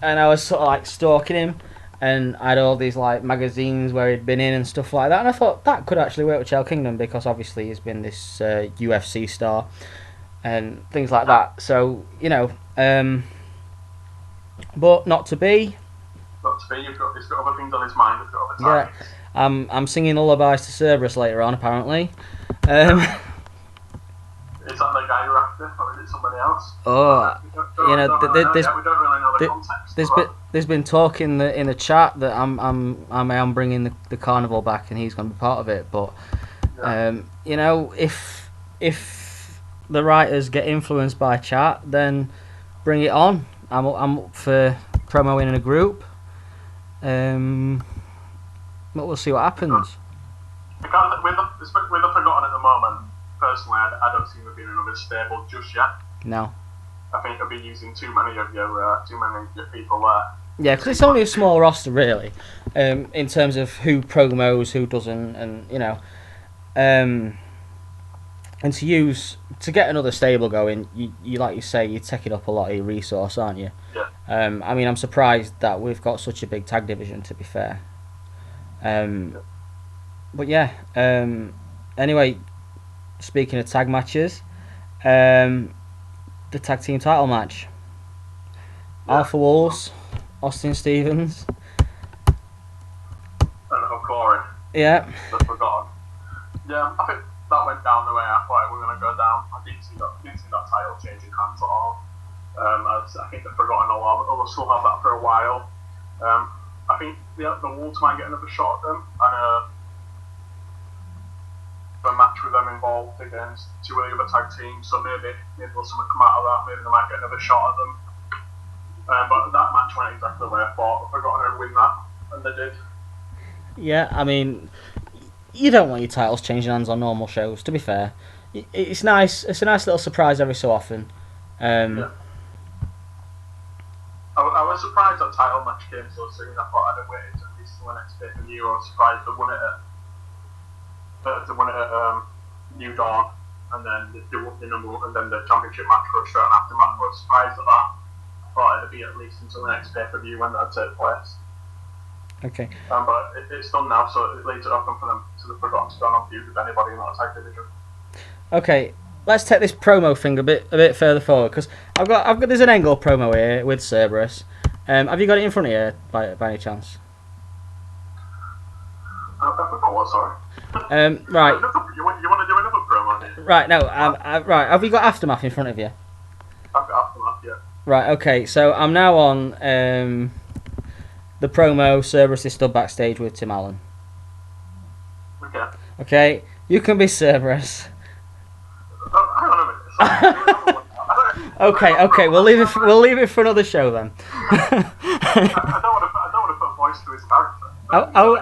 I was sort of like stalking him, and I had all these like magazines where he'd been in and stuff like that, and I thought that could actually work with Chell Kingdom because obviously he's been this UFC star and things like that. So but not to be. Not to be. He's got other things on his mind. He's got other targets. Yeah. I'm singing lullabies to Cerberus later on, apparently. Is that the guy you're after, or is it somebody else? Oh, we don't really know the context. There's been talk in the chat that I am bringing the carnival back, and he's going to be part of it. But if the writers get influenced by chat, then bring it on. I'm up for promoing in a group. But we'll see what happens. Because with the Forgotten at the moment, personally, I don't see them being another stable just yet. No. I think they'll be using too many of your people there. Yeah, because it's only a small roster, really, in terms of who promos, who doesn't, and and to get another stable going, you like you say, you're taking up a lot of your resource, aren't you? Yeah. I'm surprised that we've got such a big tag division, to be fair. But yeah. Anyway, speaking of tag matches, the tag team title match. Yeah. Alpha Wolves, Austin Stevens. And Corey. Yeah. The Forgotten. Yeah, I think that went down the way I thought it was going to go down. I didn't see that title changing hands at all. I think the Forgotten will still have that for a while. I think the Wolves might get another shot at them, and a match with them involved against two of the other tag teams. So maybe there'll something come out of that. Maybe they might get another shot at them. But that match went exactly the way I thought. The Forgotten would win that, and they did. Yeah, I mean, you don't want your titles changing hands on normal shows. To be fair, it's nice. It's a nice little surprise every so often. Yeah. I was surprised that title match came so soon. I thought I'd have waited at least till the next pay-per-view. I was surprised they won it at New Dawn, and then they won the number one, and then the championship match was straight after that. I was surprised at that. I thought it'd be at least until the next pay-per-view when that take place. Okay. But it's done now, so it leaves it open for them to the Forgotten to go on feud with anybody in that tag division. Okay. Let's take this promo thing a bit further forward, because I've got there's an Angle promo here with Cerberus. Have you got it in front of you by any chance? I forgot what, sorry. Right. You want to do another promo here? Right. No. Right. Have you got Aftermath in front of you? I've got Aftermath, yeah. Right. Okay. So I'm now on the promo. Cerberus is stood backstage with Tim Allen. Okay. Okay. You can be Cerberus. Hang on a minute. Okay, we'll leave it for another show then. I don't want to put a voice to his character.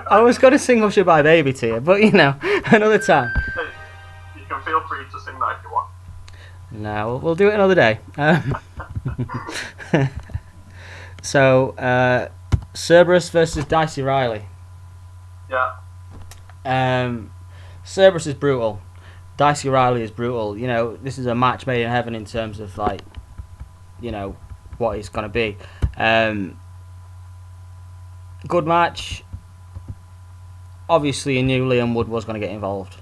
I was going to sing Usher by Baby to you, but another time. You can feel free to sing that No, we'll do it another day. So, Cerberus versus Dicey Riley. Yeah. Cerberus is brutal. Dicey Riley is brutal. You know, this is a match made in heaven in terms of like, you know, what it's gonna be. Good match. Obviously, you knew Liam Wood was gonna get involved.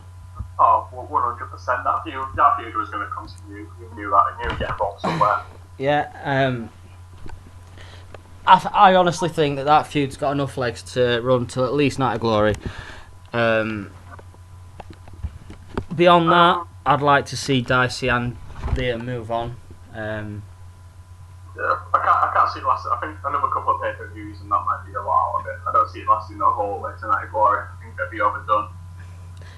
Oh, 100%. That feud was going to continue. You knew that. You knew get involved somewhere. Yeah. I honestly think that feud's got enough legs to run to at least Night of Glory. Beyond that, I'd like to see Dicey and Liam move on. Yeah, I can't see it lasting. I think another couple of pay-per-views and that might be a while of it. I don't see it lasting the whole way to Night of Glory. I think it'd be overdone.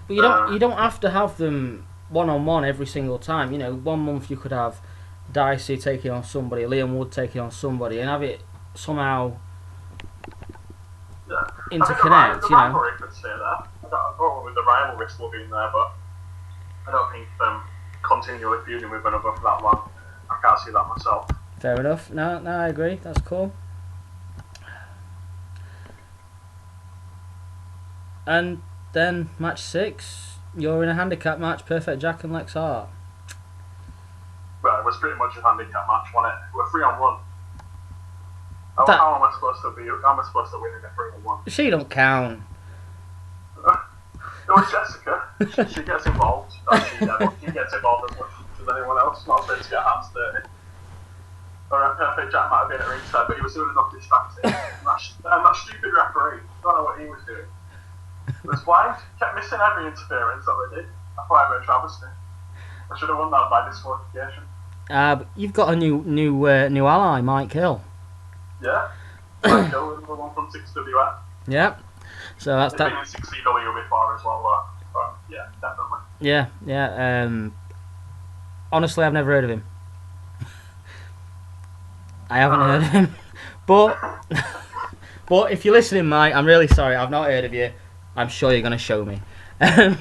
But you don't have to have them one-on-one every single time. You know, one month you could have Dicey taking on somebody, Liam Wood taking on somebody, and have it somehow interconnect. The you know, rivalry could stay there. I don't with the rivalry still being there, but I don't think them continually feuding with another for that long. I can't see that myself. Fair enough. No, I agree. That's cool. And then match 6, you're in a handicap match, Perfect Jack and Lex Hart. Well, it was pretty much a handicap match, wasn't it? We're 3-on-1. How am I supposed to be? How am I supposed to win in a 3-on-1? She don't count. It was Jessica. She gets involved. She gets involved as much as anyone else. Not afraid to get hands dirty. Alright, Perfect Jack might have been at ringside, but he was doing enough distracting. And that stupid referee, I don't know what he was doing. He was blind, kept missing every interference that they did. I thought I were a travesty. I should have won that by disqualification. But you've got a new ally, Mike Hill. Yeah, Mike Hill, the one from 6WF. Yeah, so that's that. He's been in 6CW before as well, but yeah, definitely. Yeah. Honestly, I've never heard of him. I haven't heard of him, but if you're listening, Mike, I'm really sorry. I've not heard of you. I'm sure you're gonna show me. So the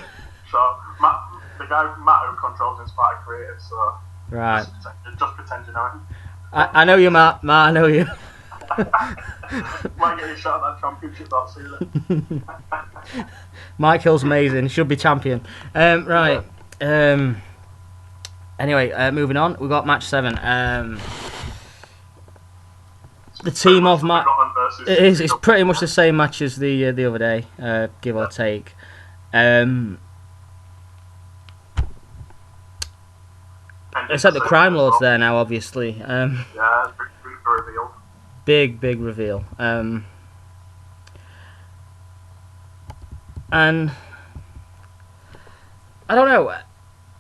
guy Matt who controls Inspire Creative, so right. Just pretend you know him. I know you, Matt. Matt, I know you. Might get you shot at that championship that season. Mike Hill's amazing. Should be champion. Right. Anyway, moving on. We got match 7. The team of Matt. It's pretty much the same match as the other day, give or take. Except the Crime Lord's there now, obviously. Yeah, big reveal. Big reveal. And I don't know.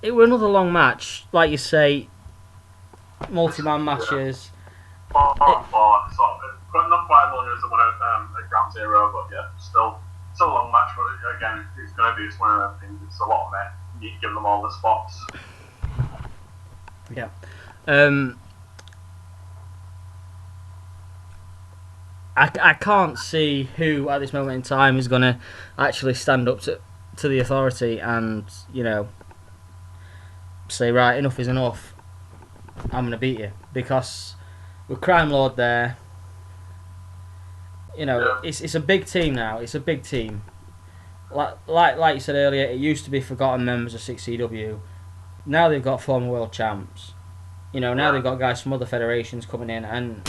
It was another long match, like you say. Multi-man matches. Not quite as long as the one at Ground Zero, but yeah, still a long match. But again, it's going to be one of them things. It's a lot of men. You need to give them all the spots. Yeah. I can't see who at this moment in time is going to actually stand up to the authority and, you know, say, right, enough is enough. I'm going to beat you. Because with Crime Lord there, you know, it's a big team now. It's a big team. Like you said earlier, it used to be forgotten members of 6CW. Now they've got former world champs. You know, now they've got guys from other federations coming in, and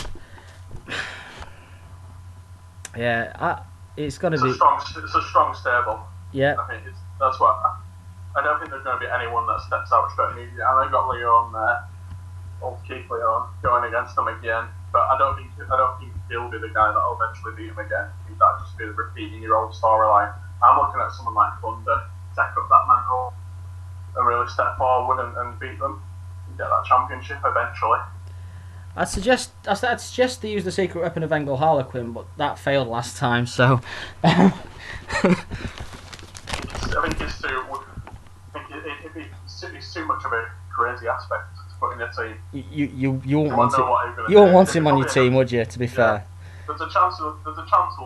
it's going to be. It's a strong stable. Yeah. I think that's what. I don't think there's going to be anyone that steps out straight immediately. And they've got Leon there, old Keith Leon, going against them again. But I don't think he'll be the guy that'll eventually beat him again. I think that'll just be repeating your old storyline. I'm looking at someone like Thunder take up that mantle and really step forward and beat them and get that championship eventually. I'd suggest they use the secret weapon of Engel Harlequin, but that failed last time. So I think it's too much of a crazy aspect to put in a team. You won't want him on your team, would you? To be fair, there's a chance he'll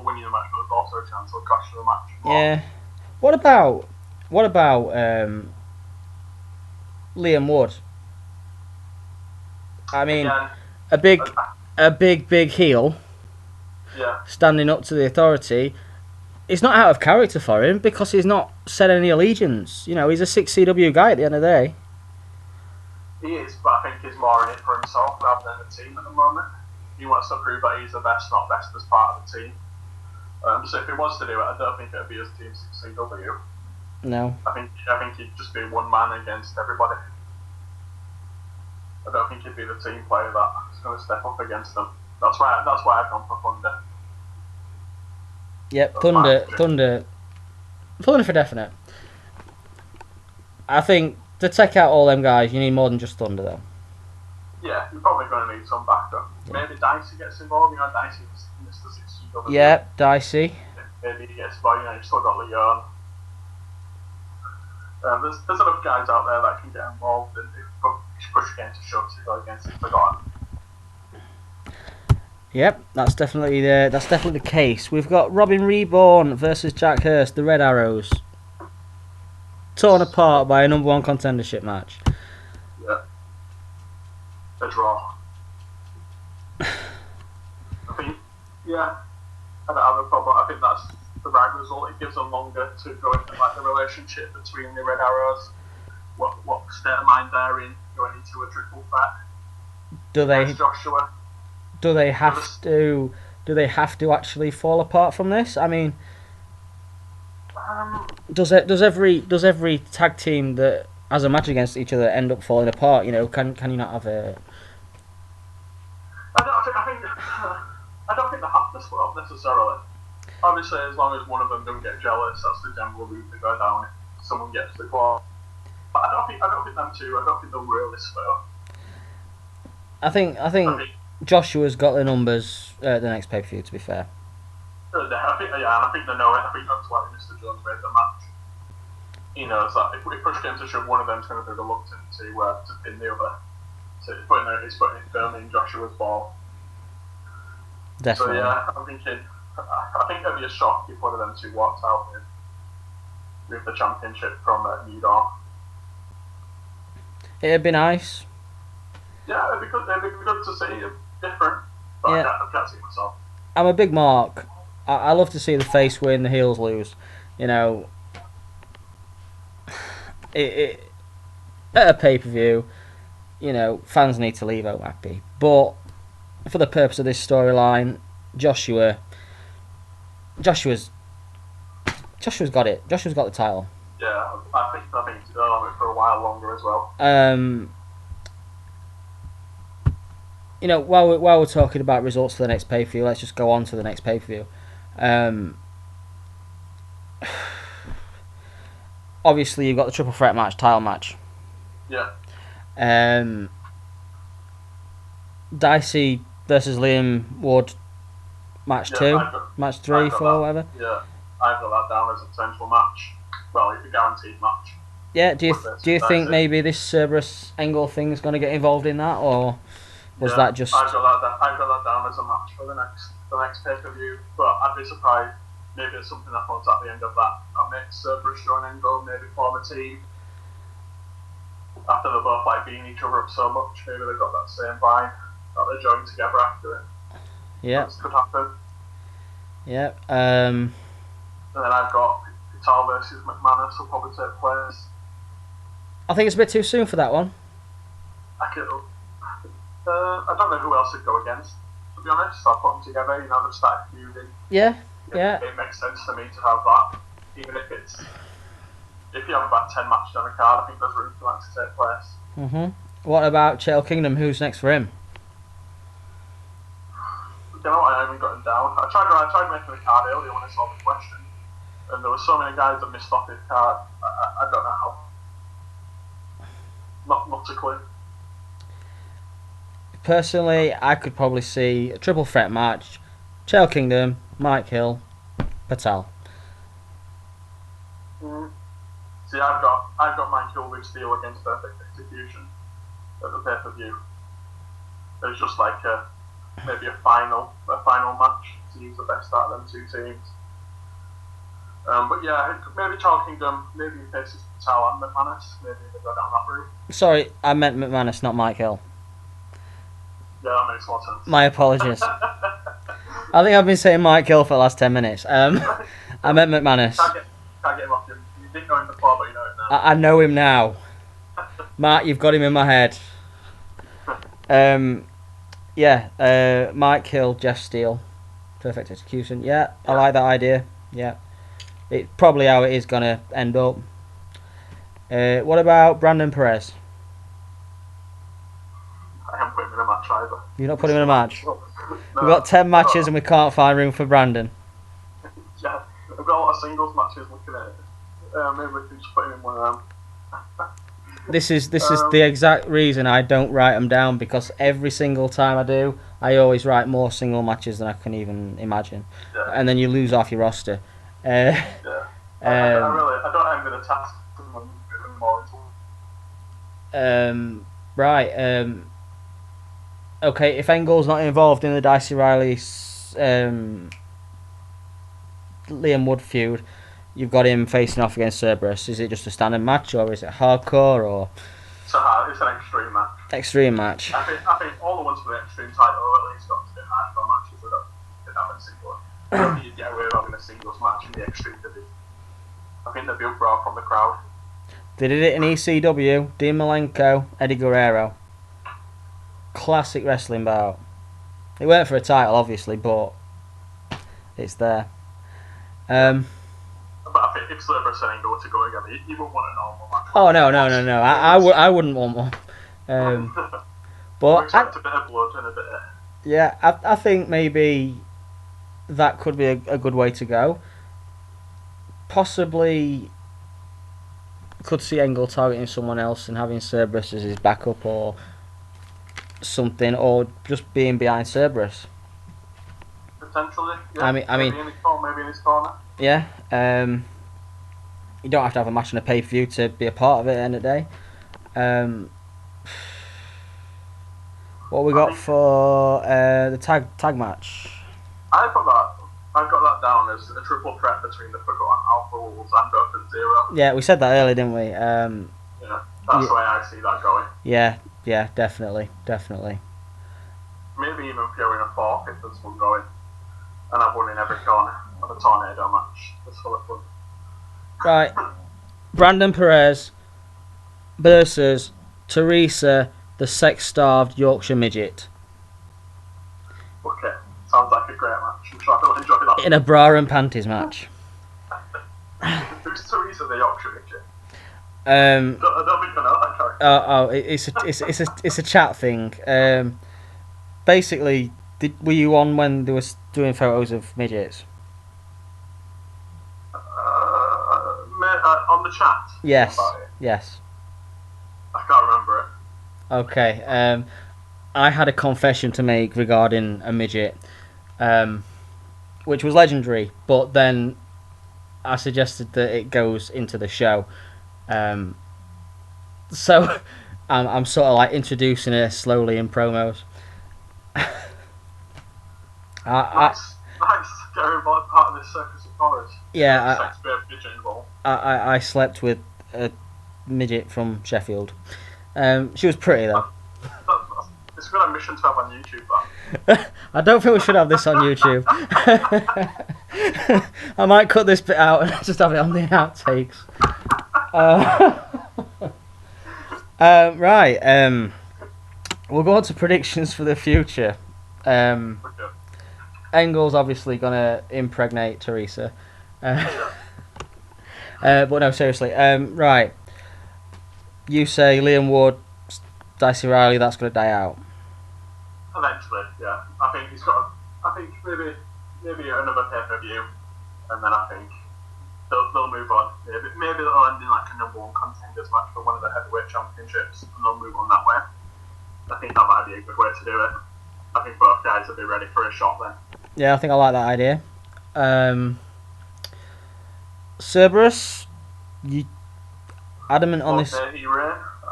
win you the match, but there's also a chance he'll crash the match. Yeah. What about Liam Wood? I mean, Again, a big heel yeah, standing up to the authority. It's not out of character for him because he's not said any allegiance. You know, he's a 6CW guy at the end of the day. he is, but I think he's more in it for himself rather than the team at the moment. He wants to prove that he's the best, not best as part of the team. So if he was to do it, I don't think it'd be his team 6CW. No. I think he'd just be one man against everybody. I don't think he'd be the team player that's going to step up against them. That's why I've gone for Thunder. Yep, That's Thunder for definite. I think to take out all them guys, you need more than just Thunder though. Yeah, you're probably going to need some backup. Yeah. Maybe Dicey gets involved. You know, Dicey's Mr. 6CW. Yeah, Dicey. Maybe he gets involved. You know, you've still got Leon. There's enough guys out there that can get involved, and if push against a shove to go against it forgotten. Yep, that's definitely the case. We've got Robin Reborn versus Jack Hurst, the Red Arrows, torn apart by a #1 contendership match. Yeah, a draw. I think, yeah, I don't have a problem. I think that's the right result. It gives them longer to go into like the relationship between the Red Arrows. What state of mind they're in going into a triple threat. Joshua. Do they have to actually fall apart from this? I mean, does every tag team that has a match against each other end up falling apart? You know, can you not have a? I don't think they have to split up necessarily. Obviously, as long as one of them don't get jealous, that's the general route they go down. If someone gets the claw, but I don't think them two. I don't think they'll really split up. I think Joshua's got the numbers at the next pay-per-view, to be fair. I think they know it. I think that's why Mr. Jones made the match. He knows that if we push games to shove, one of them's going to be reluctant to pin the other. So he's putting it firmly in Joshua's ball. Definitely. So yeah, I think it'd be a shock if one of them two walks out with the championship from New Dawn. It'd be nice. Yeah, it'd be good to see it different. But yeah. I can't see myself. I'm a big Mark. I love to see the face win, the heels lose. You know, at a pay-per-view, you know, fans need to leave home happy. But for the purpose of this storyline, Joshua's got it. Joshua's got the title. Yeah, I think he's going on it for a while longer as well. You know, while we're talking about results for the next pay-per-view, let's just go on to the next pay-per-view. Obviously, you've got the triple threat match, title match. Yeah. Dicey versus Liam Wood, match 2, match 3, 4, whatever. Yeah, I've got that down as a potential match. Well, it's a guaranteed match. Yeah. Do you think maybe this Cerberus Engel thing is going to get involved in that, or was that just? I've got that down as a match for the next pay-per-view, but I'd be surprised. Maybe it's something that happens at the end of that. That makes Cerberus join Engel, maybe form a team. After they're both like beating each other up so much, maybe they've got that same vibe that they join together after it. Yeah. That could happen. Yeah. And then I've got Vital versus McManus will probably take place. I think it's a bit too soon for that one. I don't know who else would go against, to be honest. I'll put them together, you know, they've started feuding. Yeah. It makes sense to me to have that, even if you have about 10 matches on a card, I think there's room for that to take place. What about Chael Kingdom? Who's next for him? You know what, I haven't got him down. I tried making the card earlier when I saw the question, and there were so many guys that missed off his card. I don't know how. Not a clue. Personally, I could probably see a triple threat match: Chael Kingdom, Mike Hill, Patel. See, I've got Mike Hill with Steel against Perfect Execution at the pay-per-view. It's just like maybe a final match to use the best out of them two teams. But yeah, maybe Chael Kingdom, maybe he faces Patel and McManus. Maybe they go down that route. Sorry, I meant McManus, not Mike Hill. Yeah, that makes more sense. My apologies. I think I've been saying Mike Hill for the last 10 minutes. I meant McManus. Can't get him off you. You didn't know him before, but you know him now. I know him now. Mark, you've got him in my head. Mike Hill, Jeff Steele. Perfect execution. Yeah, I like that idea. Yeah. It's probably how it is going to end up. What about Brandon Perez? I haven't put him in a match either. You're not putting him in a match? No, We've got 10 matches and we can't find room for Brandon. Yeah, I've got a lot of singles matches looking at it. Maybe we can just put him in one of them. This is the exact reason I don't write them down, because every single time I do, I always write more single matches than I can even imagine, and then you lose off your roster. I don't envy the task more into. Right. Okay, if Engel's not involved in the Dicey Riley Liam Wood feud, you've got him facing off against Cerberus. Is it just a standard match, or is it hardcore, or? It's an extreme match. Extreme match. I think all the ones for the extreme title at least got to be hardcore matches. They don't have a single. I don't think you'd get away with having a singles match in the extreme division. I think they'll be uproar from the crowd. They did it in ECW. Dean Malenko, Eddie Guerrero. Classic wrestling bout. It weren't for a title, obviously, but it's there. But I think if Cerberus and Angle were to go again, you wouldn't want a normal match. Oh no! I wouldn't want one. But expect a bit of blood and a bit of... Yeah, I think maybe that could be a good way to go. Possibly could see Angle targeting someone else and having Cerberus as his backup or something, or just being behind Cerberus. Potentially, yeah. I mean, maybe in his corner. Yeah. You don't have to have a match on a pay-per-view to be a part of it at the end of the day. What we got for the tag match? I've got that down as a triple threat between the Forgotten Alpha Wolves and Open Zero. Yeah, we said that earlier, didn't we? Yeah, that's the way I see that going. Yeah, definitely. Maybe even throwing a fork if there's one going. And I've won in every corner of a tornado match. Just full of fun. Right. Brandon Perez versus Teresa, the sex-starved Yorkshire midget. Okay, sounds like a great match. I'm sure I'll enjoy that. In a bra and panties match. Who's Teresa the Yorkshire midget? I don't think I know that character. it's a chat thing. Basically, were you on when they were doing photos of midgets? On the chat? Yes. I can't remember it. Okay. I had a confession to make regarding a midget, which was legendary, but then I suggested that it goes into the show. So I'm sort of like introducing it slowly in promos. Nice. Get involved part of this circus of horrors. Yeah, involved. I slept with a midget from Sheffield. She was pretty though. It's a good ambition to have on YouTube. I don't think we should have this on YouTube. I might cut this bit out and just have it on the outtakes. Right. We'll go on to predictions for the future. Okay. Engel's obviously gonna impregnate Teresa. But no, seriously. Right. You say Liam Wood, Dicey Riley, that's gonna die out. Eventually, yeah. I think he's got. I think maybe another pay-per-view, and then I think they'll move on. Maybe they'll end in like a number one contenders match for one of the heavyweight championships, and they'll move on that way. I think that might be a good way to do it. I think both guys will be ready for a shot then. Yeah, I think I like that idea. Cerberus, you adamant on this? I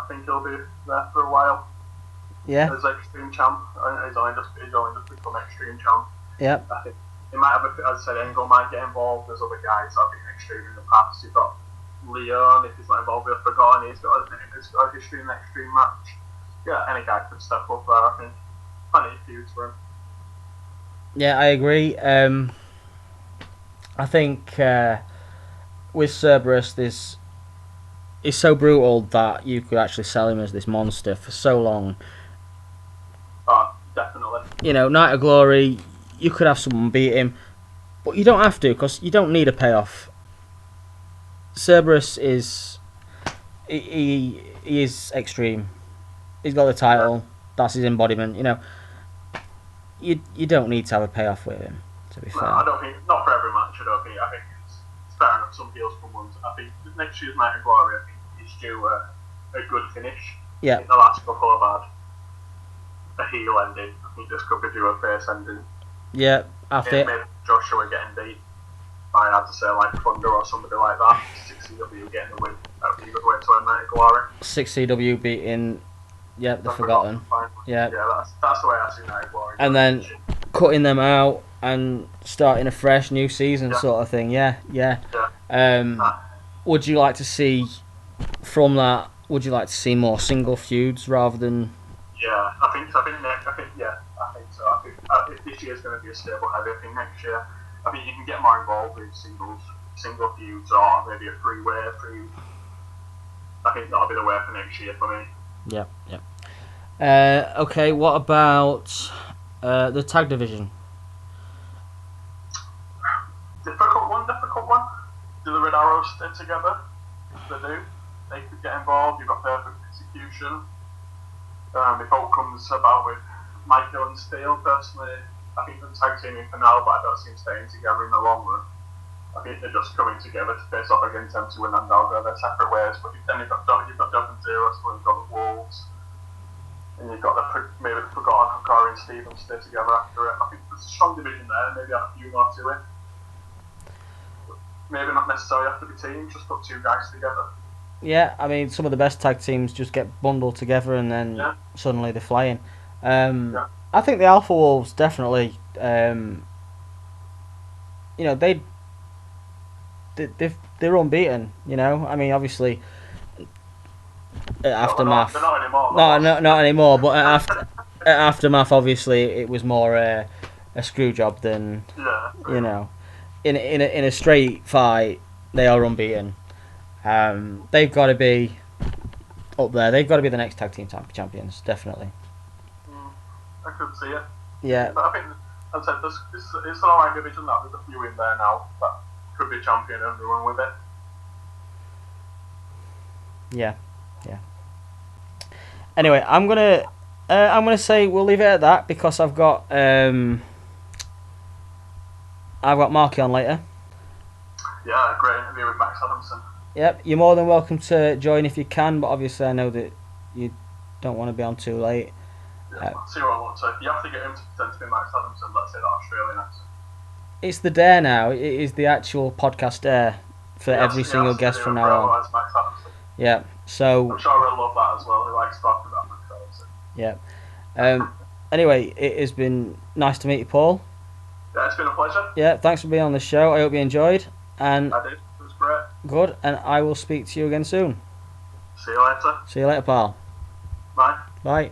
think he'll be there for a while. Yeah. As Extreme Champ, he's only just become Extreme Champ. Yeah. I think he might have, as I said, Engel might get involved. There's other guys that have been Extreme in the past. You've got Leon, if he's not involved with Forgotten, he's got a Extreme match. Yeah, any guy could step up there, I think. plenty of feuds for him. Yeah, I agree. I think with Cerberus, he's so brutal that you could actually sell him as this monster for so long. Oh, definitely. You know, Night of Glory, you could have someone beat him, but you don't have to because you don't need a payoff. Cerberus is he is extreme. He's got the title. That's his embodiment. You know, you don't need to have a payoff with him. To be fair, I don't think not for every match. I think it's fair enough. Some heels come ones. I think next year's Night of Glory, I think is due a good finish. Yeah. I think the last couple have had a heel ending. I think this could be due a face ending. Yeah, after maybe Joshua getting beat by, I had to say, like Thunder or somebody like that. 6CW getting the win. That would be a good way to end Night of Glory. 6CW beating, the Forgotten. Yeah, that's the way I see Night of Glory. And then cutting them out and starting a fresh new season sort of thing. Yeah. Would you like to see from that? Would you like to see more single feuds rather than? Yeah, I think so. I think this year's going to be a stable heavy. I think next year, I think you can get more involved with single feuds or maybe a three-way feud. I think that'll be the way for next year for me. Yeah. Okay, what about the tag division? Difficult one. Do the Red Arrows stay together? If they do, they could get involved. You've got Perfect Execution. If all comes about with Michael and Steele, personally, I think they're tag teaming for now, but I don't see them staying together in the long run. I think they're just coming together to face off against them to win, and they'll go their separate ways. But then you've got Dove and Zero, so you've got the Wolves, and you've got maybe the Forgotten Corey and Stevens stay together after it. I think there's a strong division there. Maybe add a few more to it. Maybe not necessarily have to be teams, just put two guys together. Yeah, I mean, some of the best tag teams just get bundled together and then suddenly they're flying. I think the Alpha Wolves definitely, they're unbeaten. You know, I mean, obviously, Aftermath. They're not anymore. No, not anymore. But at Aftermath, obviously, it was more a screw job than you know. In a straight fight, they are unbeaten. They've got to be up there. They've got to be the next tag team champions, definitely. I could see it. Yeah. But I think, as I said, it's an alright division that there's a few in there now that could be champion and run with it. Yeah. Anyway, I'm gonna say we'll leave it at that because I've got Marky on later. Yeah, great interview with Max Adamson. Yep, you're more than welcome to join if you can, but obviously I know that you don't want to be on too late. See what I want to. You have to get him to pretend to be Max Adamson, let's say that Australian accent. It's the dare now. It is the actual podcast dare for every single guest from now on. Max Adamson. Yeah, so... I'm sure he'll love that as well. He likes talking about Max Adamson. Yeah. Anyway, it has been nice to meet you, Paul. Yeah, it's been a pleasure. Yeah, thanks for being on the show. I hope you enjoyed. And I did. It was great. Good, and I will speak to you again soon. See you later. See you later, pal. Bye. Bye.